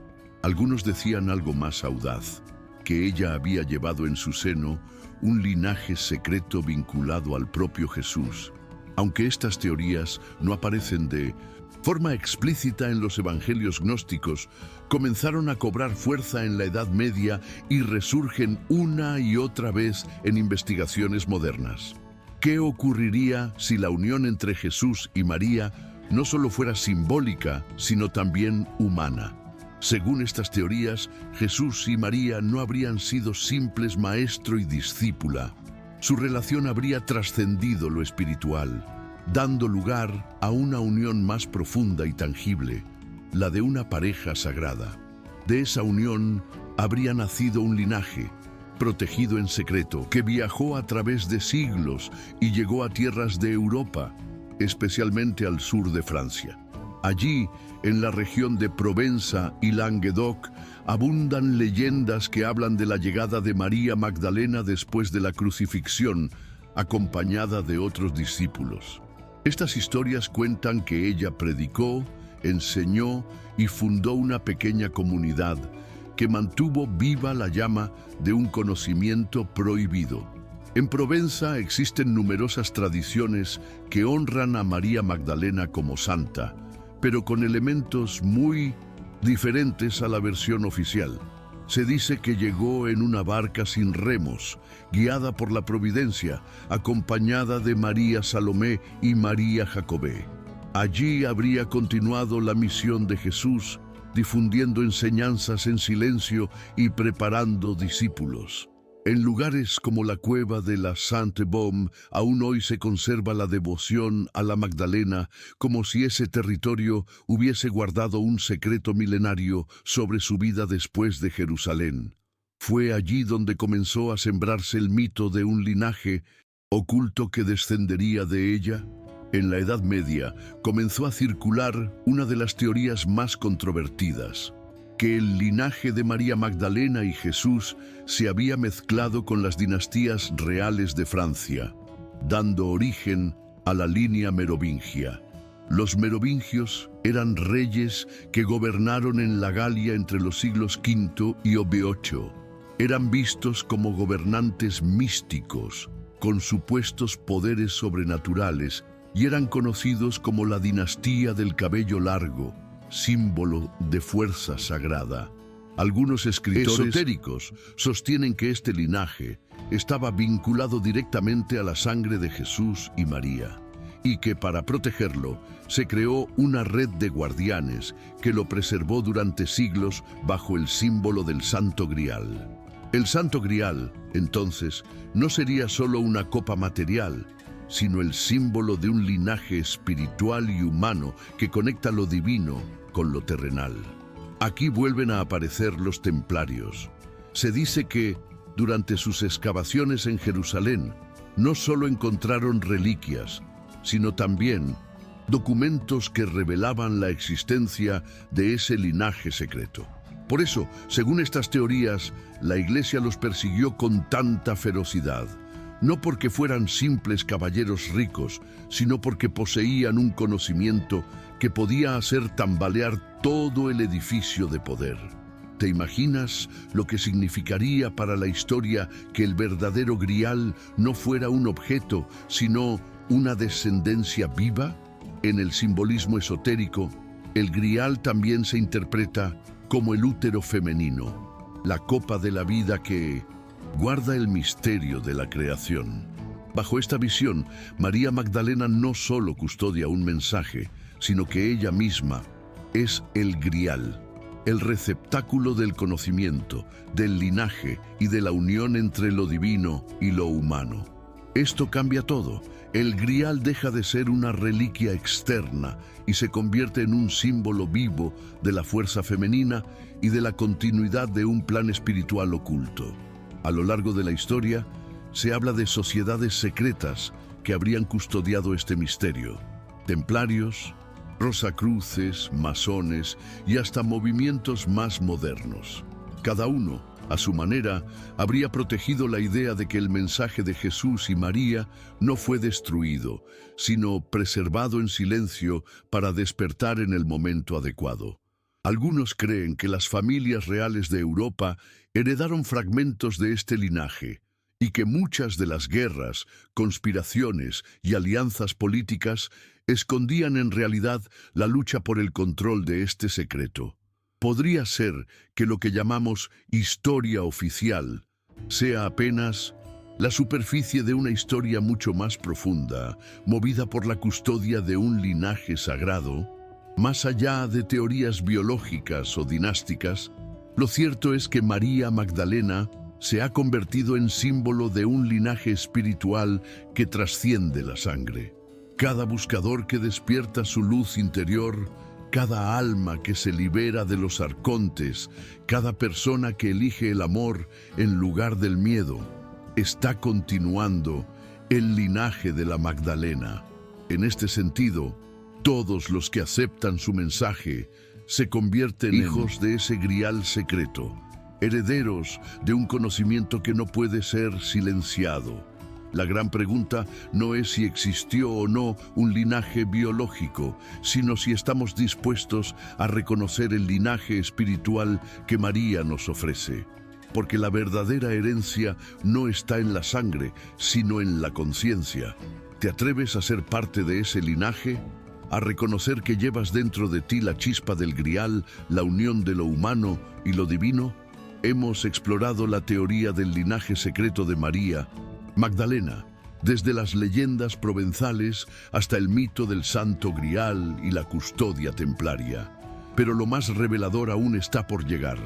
Algunos decían algo más audaz: que ella había llevado en su seno un linaje secreto vinculado al propio Jesús. Aunque estas teorías no aparecen de forma explícita en los evangelios gnósticos, comenzaron a cobrar fuerza en la Edad Media y resurgen una y otra vez en investigaciones modernas. ¿Qué ocurriría si la unión entre Jesús y María no solo fuera simbólica, sino también humana? Según estas teorías, Jesús y María no habrían sido simples maestro y discípula. Su relación habría trascendido lo espiritual, dando lugar a una unión más profunda y tangible, la de una pareja sagrada. De esa unión habría nacido un linaje, protegido en secreto, que viajó a través de siglos y llegó a tierras de Europa, especialmente al sur de Francia. Allí, en la región de Provenza y Languedoc, abundan leyendas que hablan de la llegada de María Magdalena después de la crucifixión, acompañada de otros discípulos. Estas historias cuentan que ella predicó, enseñó y fundó una pequeña comunidad que mantuvo viva la llama de un conocimiento prohibido. En Provenza existen numerosas tradiciones que honran a María Magdalena como santa, pero con elementos muy diferentes a la versión oficial. Se dice que llegó en una barca sin remos, guiada por la providencia, acompañada de María Salomé y María Jacobé. Allí habría continuado la misión de Jesús, difundiendo enseñanzas en silencio y preparando discípulos. En lugares como la cueva de la Sainte-Baume, aún hoy se conserva la devoción a la Magdalena, como si ese territorio hubiese guardado un secreto milenario sobre su vida después de Jerusalén. Fue allí donde comenzó a sembrarse el mito de un linaje oculto que descendería de ella. En la Edad Media comenzó a circular una de las teorías más controvertidas: que el linaje de María Magdalena y Jesús se había mezclado con las dinastías reales de Francia, dando origen a la línea merovingia. Los merovingios eran reyes que gobernaron en la Galia entre los siglos V y VIII. Eran vistos como gobernantes místicos, con supuestos poderes sobrenaturales, y eran conocidos como la dinastía del cabello largo, símbolo de fuerza sagrada. Algunos escritores esotéricos sostienen que este linaje estaba vinculado directamente a la sangre de Jesús y María, y que para protegerlo se creó una red de guardianes que lo preservó durante siglos bajo el símbolo del Santo Grial. El Santo Grial, entonces, no sería solo una copa material, sino el símbolo de un linaje espiritual y humano que conecta lo divino con lo terrenal. Aquí vuelven a aparecer los templarios. Se dice que, durante sus excavaciones en Jerusalén, no solo encontraron reliquias, sino también documentos que revelaban la existencia de ese linaje secreto. Por eso, según estas teorías, la Iglesia los persiguió con tanta ferocidad. No porque fueran simples caballeros ricos, sino porque poseían un conocimiento que podía hacer tambalear todo el edificio de poder. ¿Te imaginas lo que significaría para la historia que el verdadero Grial no fuera un objeto, sino una descendencia viva? En el simbolismo esotérico, el Grial también se interpreta como el útero femenino, la copa de la vida que guarda el misterio de la creación. Bajo esta visión, María Magdalena no solo custodia un mensaje, sino que ella misma es el Grial, el receptáculo del conocimiento, del linaje y de la unión entre lo divino y lo humano. Esto cambia todo. El grial deja de ser una reliquia externa y se convierte en un símbolo vivo de la fuerza femenina y de la continuidad de un plan espiritual oculto. A lo largo de la historia, se habla de sociedades secretas que habrían custodiado este misterio. Templarios, rosacruces, masones y hasta movimientos más modernos. Cada uno, a su manera, habría protegido la idea de que el mensaje de Jesús y María no fue destruido, sino preservado en silencio para despertar en el momento adecuado. Algunos creen que las familias reales de Europa heredaron fragmentos de este linaje y que muchas de las guerras, conspiraciones y alianzas políticas escondían en realidad la lucha por el control de este secreto. Podría ser que lo que llamamos historia oficial sea apenas la superficie de una historia mucho más profunda, movida por la custodia de un linaje sagrado. Más allá de teorías biológicas o dinásticas, lo cierto es que María Magdalena se ha convertido en símbolo de un linaje espiritual que trasciende la sangre. Cada buscador que despierta su luz interior, cada alma que se libera de los arcontes, cada persona que elige el amor en lugar del miedo, está continuando el linaje de la Magdalena. En este sentido, todos los que aceptan su mensaje se convierten en hijos de ese grial secreto, herederos de un conocimiento que no puede ser silenciado. La gran pregunta no es si existió o no un linaje biológico, sino si estamos dispuestos a reconocer el linaje espiritual que María nos ofrece. Porque la verdadera herencia no está en la sangre, sino en la conciencia. ¿Te atreves a ser parte de ese linaje? ¿A reconocer que llevas dentro de ti la chispa del grial, la unión de lo humano y lo divino? Hemos explorado la teoría del linaje secreto de María Magdalena, desde las leyendas provenzales hasta el mito del Santo Grial y la custodia templaria. Pero lo más revelador aún está por llegar.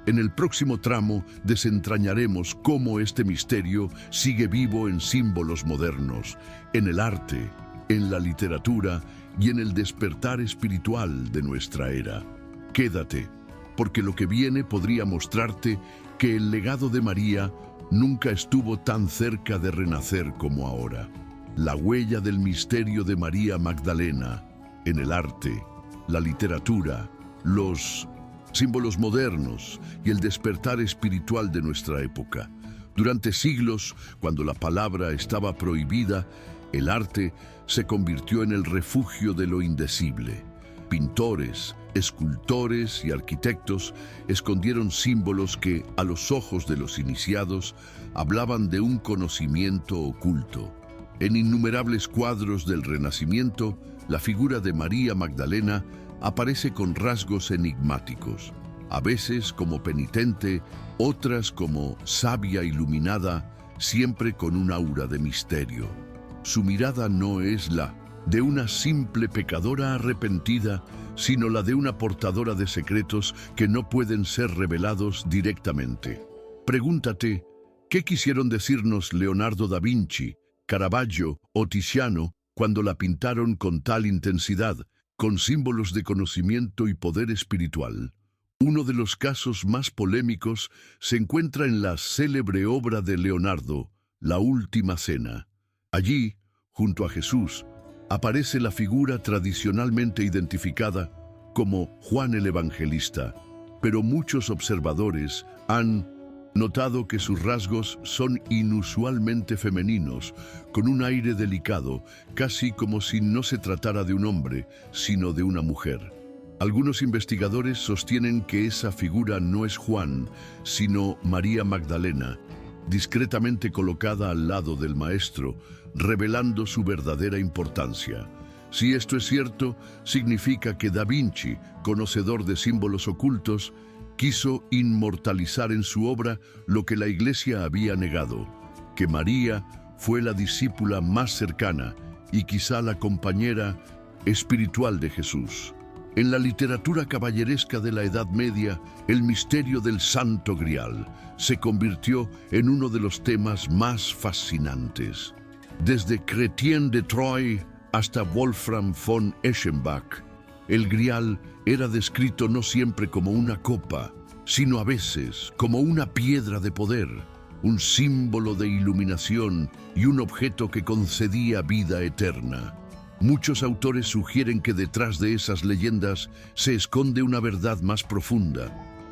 En el próximo tramo desentrañaremos cómo este misterio sigue vivo en símbolos modernos, en el arte, en la literatura y en el despertar espiritual de nuestra era. Quédate, porque lo que viene podría mostrarte que el legado de María nunca estuvo tan cerca de renacer como ahora. La huella del misterio de María Magdalena en el arte, la literatura, los símbolos modernos y el despertar espiritual de nuestra época. Durante siglos, cuando la palabra estaba prohibida, el arte se convirtió en el refugio de lo indecible. Pintores, escultores y arquitectos escondieron símbolos que, a los ojos de los iniciados, hablaban de un conocimiento oculto. En innumerables cuadros del Renacimiento, la figura de María Magdalena aparece con rasgos enigmáticos, a veces como penitente, otras como sabia iluminada, siempre con un aura de misterio. Su mirada no es la de una simple pecadora arrepentida, sino la de una portadora de secretos que no pueden ser revelados directamente. Pregúntate, ¿qué quisieron decirnos Leonardo da Vinci, Caravaggio o Tiziano cuando la pintaron con tal intensidad, con símbolos de conocimiento y poder espiritual? Uno de los casos más polémicos se encuentra en la célebre obra de Leonardo, La Última Cena. Allí, junto a Jesús, aparece la figura tradicionalmente identificada como Juan el Evangelista, pero muchos observadores han notado que sus rasgos son inusualmente femeninos, con un aire delicado, casi como si no se tratara de un hombre, sino de una mujer. Algunos investigadores sostienen que esa figura no es Juan, sino María Magdalena, discretamente colocada al lado del Maestro, revelando su verdadera importancia. Si esto es cierto, significa que Da Vinci, conocedor de símbolos ocultos, quiso inmortalizar en su obra lo que la Iglesia había negado, que María fue la discípula más cercana y quizá la compañera espiritual de Jesús. En la literatura caballeresca de la Edad Media, el misterio del Santo Grial se convirtió en uno de los temas más fascinantes. Desde Chrétien de Troyes hasta Wolfram von Eschenbach, el grial era descrito no siempre como una copa, sino a veces como una piedra de poder, un símbolo de iluminación y un objeto que concedía vida eterna. Muchos autores sugieren que detrás de esas leyendas se esconde una verdad más profunda,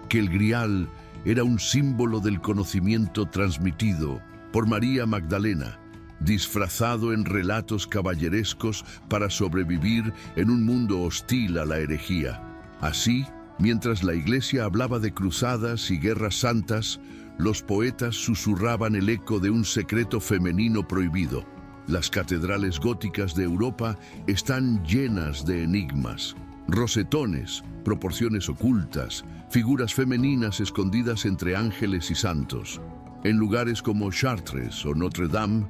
que el grial era un símbolo del conocimiento transmitido por María Magdalena, disfrazado en relatos caballerescos para sobrevivir en un mundo hostil a la herejía. Así, mientras la Iglesia hablaba de cruzadas y guerras santas, los poetas susurraban el eco de un secreto femenino prohibido. Las catedrales góticas de Europa están llenas de enigmas, rosetones, proporciones ocultas, figuras femeninas escondidas entre ángeles y santos. En lugares como Chartres o Notre Dame,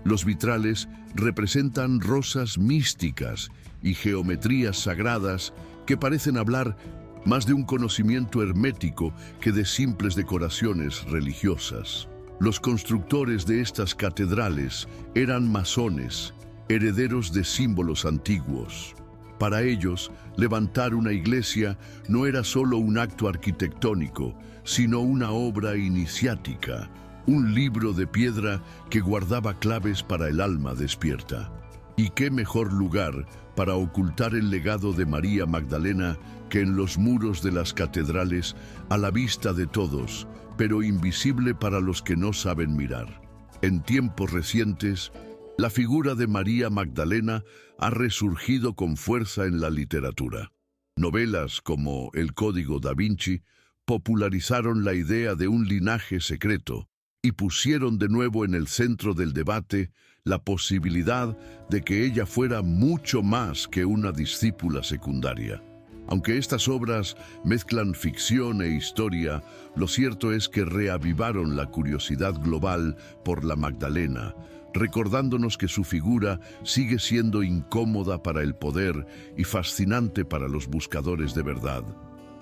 los vitrales representan rosas místicas y geometrías sagradas que parecen hablar más de un conocimiento hermético que de simples decoraciones religiosas. Los constructores de estas catedrales eran masones, herederos de símbolos antiguos. Para ellos, levantar una iglesia no era solo un acto arquitectónico, sino una obra iniciática, un libro de piedra que guardaba claves para el alma despierta. ¿Y qué mejor lugar para ocultar el legado de María Magdalena que en los muros de las catedrales, a la vista de todos, pero invisible para los que no saben mirar? En tiempos recientes, la figura de María Magdalena ha resurgido con fuerza en la literatura. Novelas como El Código da Vinci popularizaron la idea de un linaje secreto y pusieron de nuevo en el centro del debate la posibilidad de que ella fuera mucho más que una discípula secundaria. Aunque estas obras mezclan ficción e historia, lo cierto es que reavivaron la curiosidad global por la Magdalena, recordándonos que su figura sigue siendo incómoda para el poder y fascinante para los buscadores de verdad.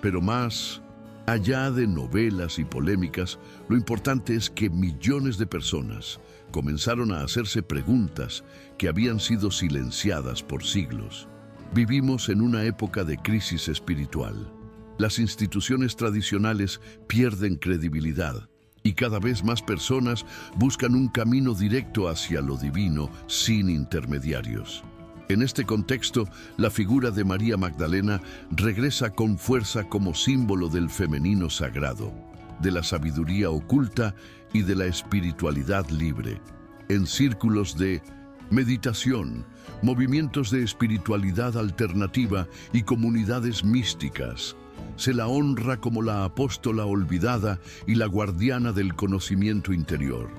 Pero más allá de novelas y polémicas, lo importante es que millones de personas comenzaron a hacerse preguntas que habían sido silenciadas por siglos. Vivimos en una época de crisis espiritual. Las instituciones tradicionales pierden credibilidad y cada vez más personas buscan un camino directo hacia lo divino sin intermediarios. En este contexto, la figura de María Magdalena regresa con fuerza como símbolo del femenino sagrado, de la sabiduría oculta y de la espiritualidad libre. En círculos de meditación, movimientos de espiritualidad alternativa y comunidades místicas, se la honra como la apóstola olvidada y la guardiana del conocimiento interior.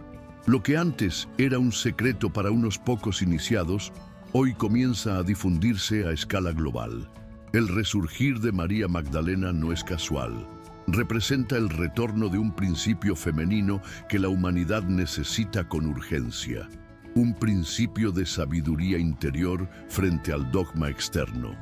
Lo que antes era un secreto para unos pocos iniciados, hoy comienza a difundirse a escala global. El resurgir de María Magdalena no es casual. Representa el retorno de un principio femenino que la humanidad necesita con urgencia. Un principio de sabiduría interior frente al dogma externo.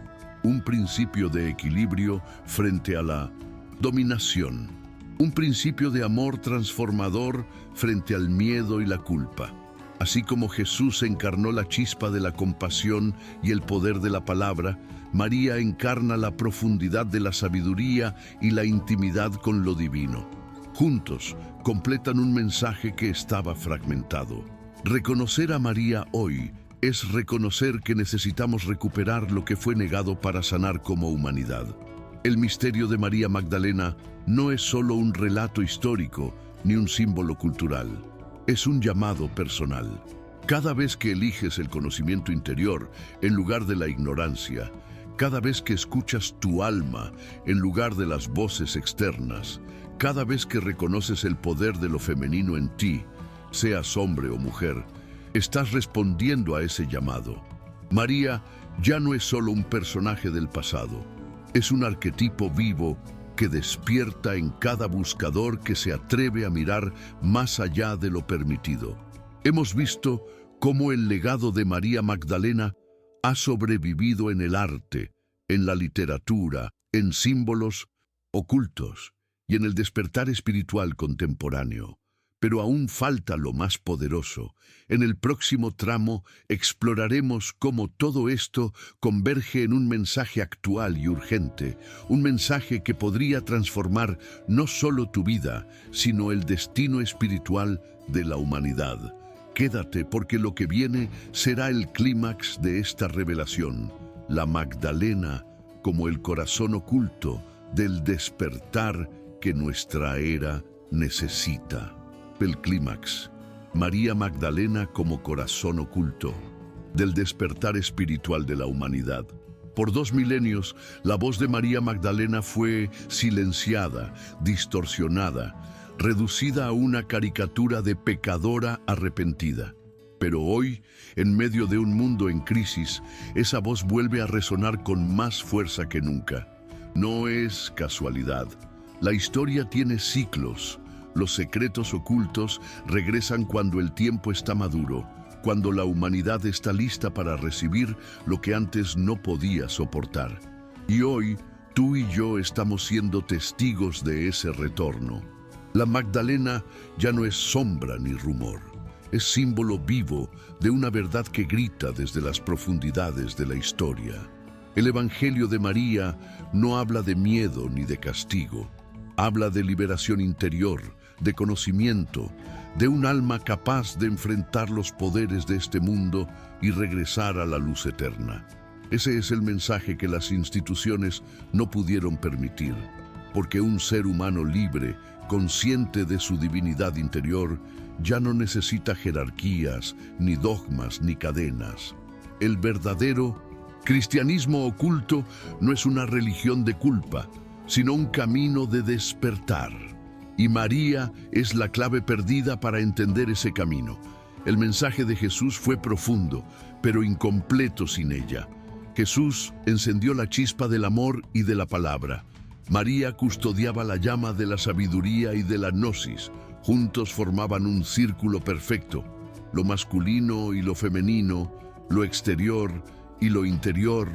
Un principio de equilibrio frente a la dominación. Un principio de amor transformador frente al miedo y la culpa. Así como Jesús encarnó la chispa de la compasión y el poder de la palabra, María encarna la profundidad de la sabiduría y la intimidad con lo divino. Juntos, completan un mensaje que estaba fragmentado. Reconocer a María hoy es reconocer que necesitamos recuperar lo que fue negado para sanar como humanidad. El misterio de María Magdalena no es solo un relato histórico ni un símbolo cultural. Es un llamado personal. Cada vez que eliges el conocimiento interior en lugar de la ignorancia, cada vez que escuchas tu alma en lugar de las voces externas, cada vez que reconoces el poder de lo femenino en ti, seas hombre o mujer, estás respondiendo a ese llamado. María ya no es solo un personaje del pasado, es un arquetipo vivo que despierta en cada buscador que se atreve a mirar más allá de lo permitido. Hemos visto cómo el legado de María Magdalena ha sobrevivido en el arte, en la literatura, en símbolos ocultos y en el despertar espiritual contemporáneo. Pero aún falta lo más poderoso. En el próximo tramo exploraremos cómo todo esto converge en un mensaje actual y urgente, un mensaje que podría transformar no solo tu vida, sino el destino espiritual de la humanidad. Quédate porque lo que viene será el clímax de esta revelación, la Magdalena como el corazón oculto del despertar que nuestra era necesita. El clímax, María Magdalena como corazón oculto del despertar espiritual de la humanidad. Por 2 milenios, la voz de María Magdalena fue silenciada, distorsionada, reducida a una caricatura de pecadora arrepentida. Pero hoy, en medio de un mundo en crisis, esa voz vuelve a resonar con más fuerza que nunca. No es casualidad. La historia tiene ciclos. Los secretos ocultos regresan cuando el tiempo está maduro, cuando la humanidad está lista para recibir lo que antes no podía soportar. Y hoy, tú y yo estamos siendo testigos de ese retorno. La Magdalena ya no es sombra ni rumor, es símbolo vivo de una verdad que grita desde las profundidades de la historia. El Evangelio de María no habla de miedo ni de castigo, habla de liberación interior, de conocimiento, de un alma capaz de enfrentar los poderes de este mundo y regresar a la luz eterna. Ese es el mensaje que las instituciones no pudieron permitir, porque un ser humano libre, consciente de su divinidad interior, ya no necesita jerarquías, ni dogmas, ni cadenas. El verdadero cristianismo oculto no es una religión de culpa, sino un camino de despertar. Y María es la clave perdida para entender ese camino. El mensaje de Jesús fue profundo, pero incompleto sin ella. Jesús encendió la chispa del amor y de la palabra. María custodiaba la llama de la sabiduría y de la gnosis. Juntos formaban un círculo perfecto. Lo masculino y lo femenino, lo exterior y lo interior,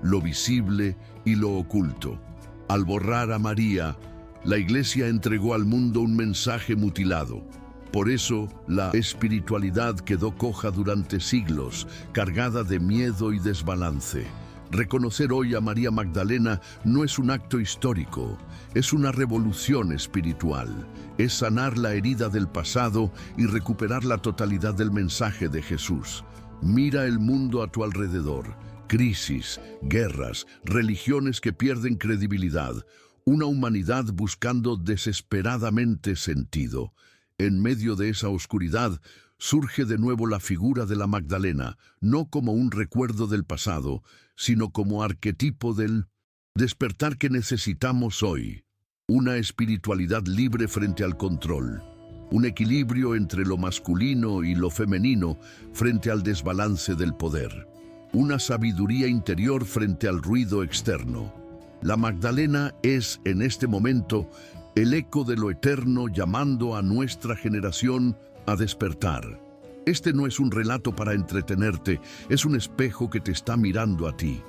lo visible y lo oculto. Al borrar a María, la Iglesia entregó al mundo un mensaje mutilado. Por eso, la espiritualidad quedó coja durante siglos, cargada de miedo y desbalance. Reconocer hoy a María Magdalena no es un acto histórico, es una revolución espiritual. Es sanar la herida del pasado y recuperar la totalidad del mensaje de Jesús. Mira el mundo a tu alrededor. Crisis, guerras, religiones que pierden credibilidad. Una humanidad buscando desesperadamente sentido. En medio de esa oscuridad, surge de nuevo la figura de la Magdalena, no como un recuerdo del pasado, sino como arquetipo del despertar que necesitamos hoy. Una espiritualidad libre frente al control. Un equilibrio entre lo masculino y lo femenino frente al desbalance del poder. Una sabiduría interior frente al ruido externo. La Magdalena es, en este momento, el eco de lo eterno llamando a nuestra generación a despertar. Este no es un relato para entretenerte, es un espejo que te está mirando a ti.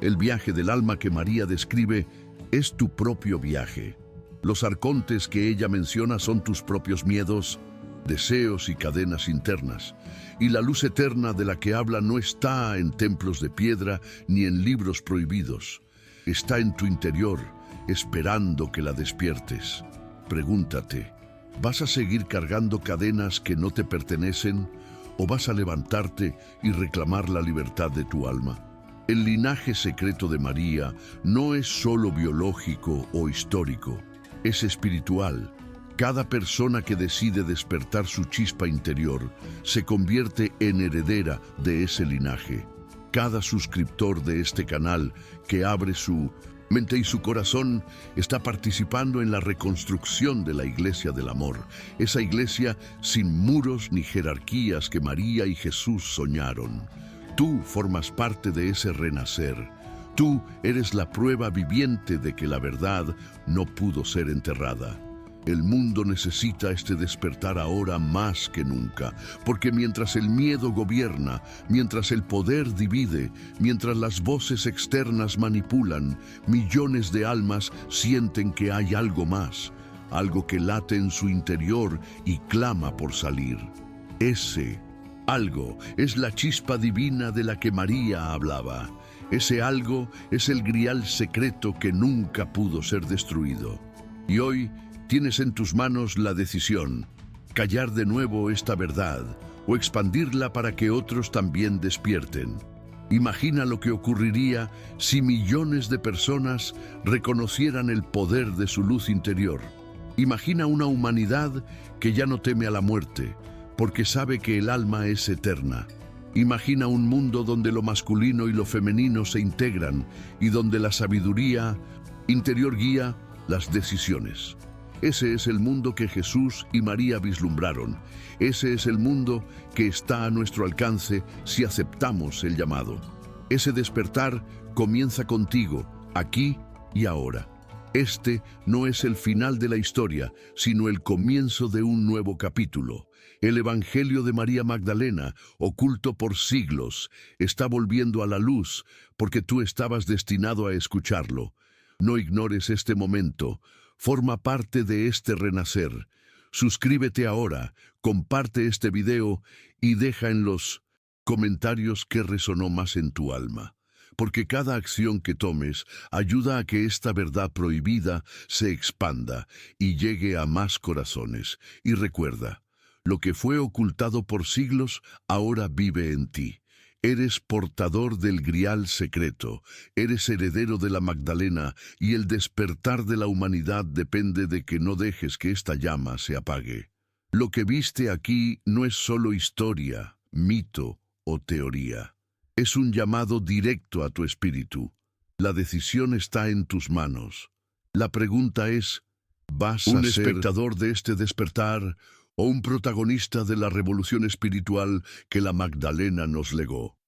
El viaje del alma que María describe es tu propio viaje. Los arcontes que ella menciona son tus propios miedos, deseos y cadenas internas. Y la luz eterna de la que habla no está en templos de piedra ni en libros prohibidos. Está en tu interior, esperando que la despiertes. Pregúntate, ¿vas a seguir cargando cadenas que no te pertenecen o vas a levantarte y reclamar la libertad de tu alma? El linaje secreto de María no es solo biológico o histórico, es espiritual. Cada persona que decide despertar su chispa interior se convierte en heredera de ese linaje. Cada suscriptor de este canal que abre su mente y su corazón está participando en la reconstrucción de la Iglesia del Amor, esa iglesia sin muros ni jerarquías que María y Jesús soñaron. Tú formas parte de ese renacer. Tú eres la prueba viviente de que la verdad no pudo ser enterrada. El mundo necesita este despertar ahora más que nunca, porque mientras el miedo gobierna, mientras el poder divide, mientras las voces externas manipulan, millones de almas sienten que hay algo más. algo que late en su interior y clama por salir. Ese algo es la chispa divina de la que María hablaba. Ese algo es el grial secreto que nunca pudo ser destruido. Y hoy tienes en tus manos la decisión: callar de nuevo esta verdad o expandirla para que otros también despierten. Imagina lo que ocurriría si millones de personas reconocieran el poder de su luz interior. Imagina una humanidad que ya no teme a la muerte, porque sabe que el alma es eterna. Imagina un mundo donde lo masculino y lo femenino se integran y donde la sabiduría interior guía las decisiones. Ese es el mundo que Jesús y María vislumbraron. Ese es el mundo que está a nuestro alcance si aceptamos el llamado. Ese despertar comienza contigo, aquí y ahora. Este no es el final de la historia, sino el comienzo de un nuevo capítulo. El Evangelio de María Magdalena, oculto por siglos, está volviendo a la luz porque tú estabas destinado a escucharlo. No ignores este momento. Forma parte de este renacer. Suscríbete ahora, comparte este video y deja en los comentarios qué resonó más en tu alma. Porque cada acción que tomes ayuda a que esta verdad prohibida se expanda y llegue a más corazones. Y recuerda, lo que fue ocultado por siglos ahora vive en ti. Eres portador del grial secreto, eres heredero de la Magdalena y el despertar de la humanidad depende de que no dejes que esta llama se apague. Lo que viste aquí no es solo historia, mito o teoría. Es un llamado directo a tu espíritu. La decisión está en tus manos. La pregunta es, ¿vas a ser un espectador de este despertar o un protagonista de la revolución espiritual que la Magdalena nos legó?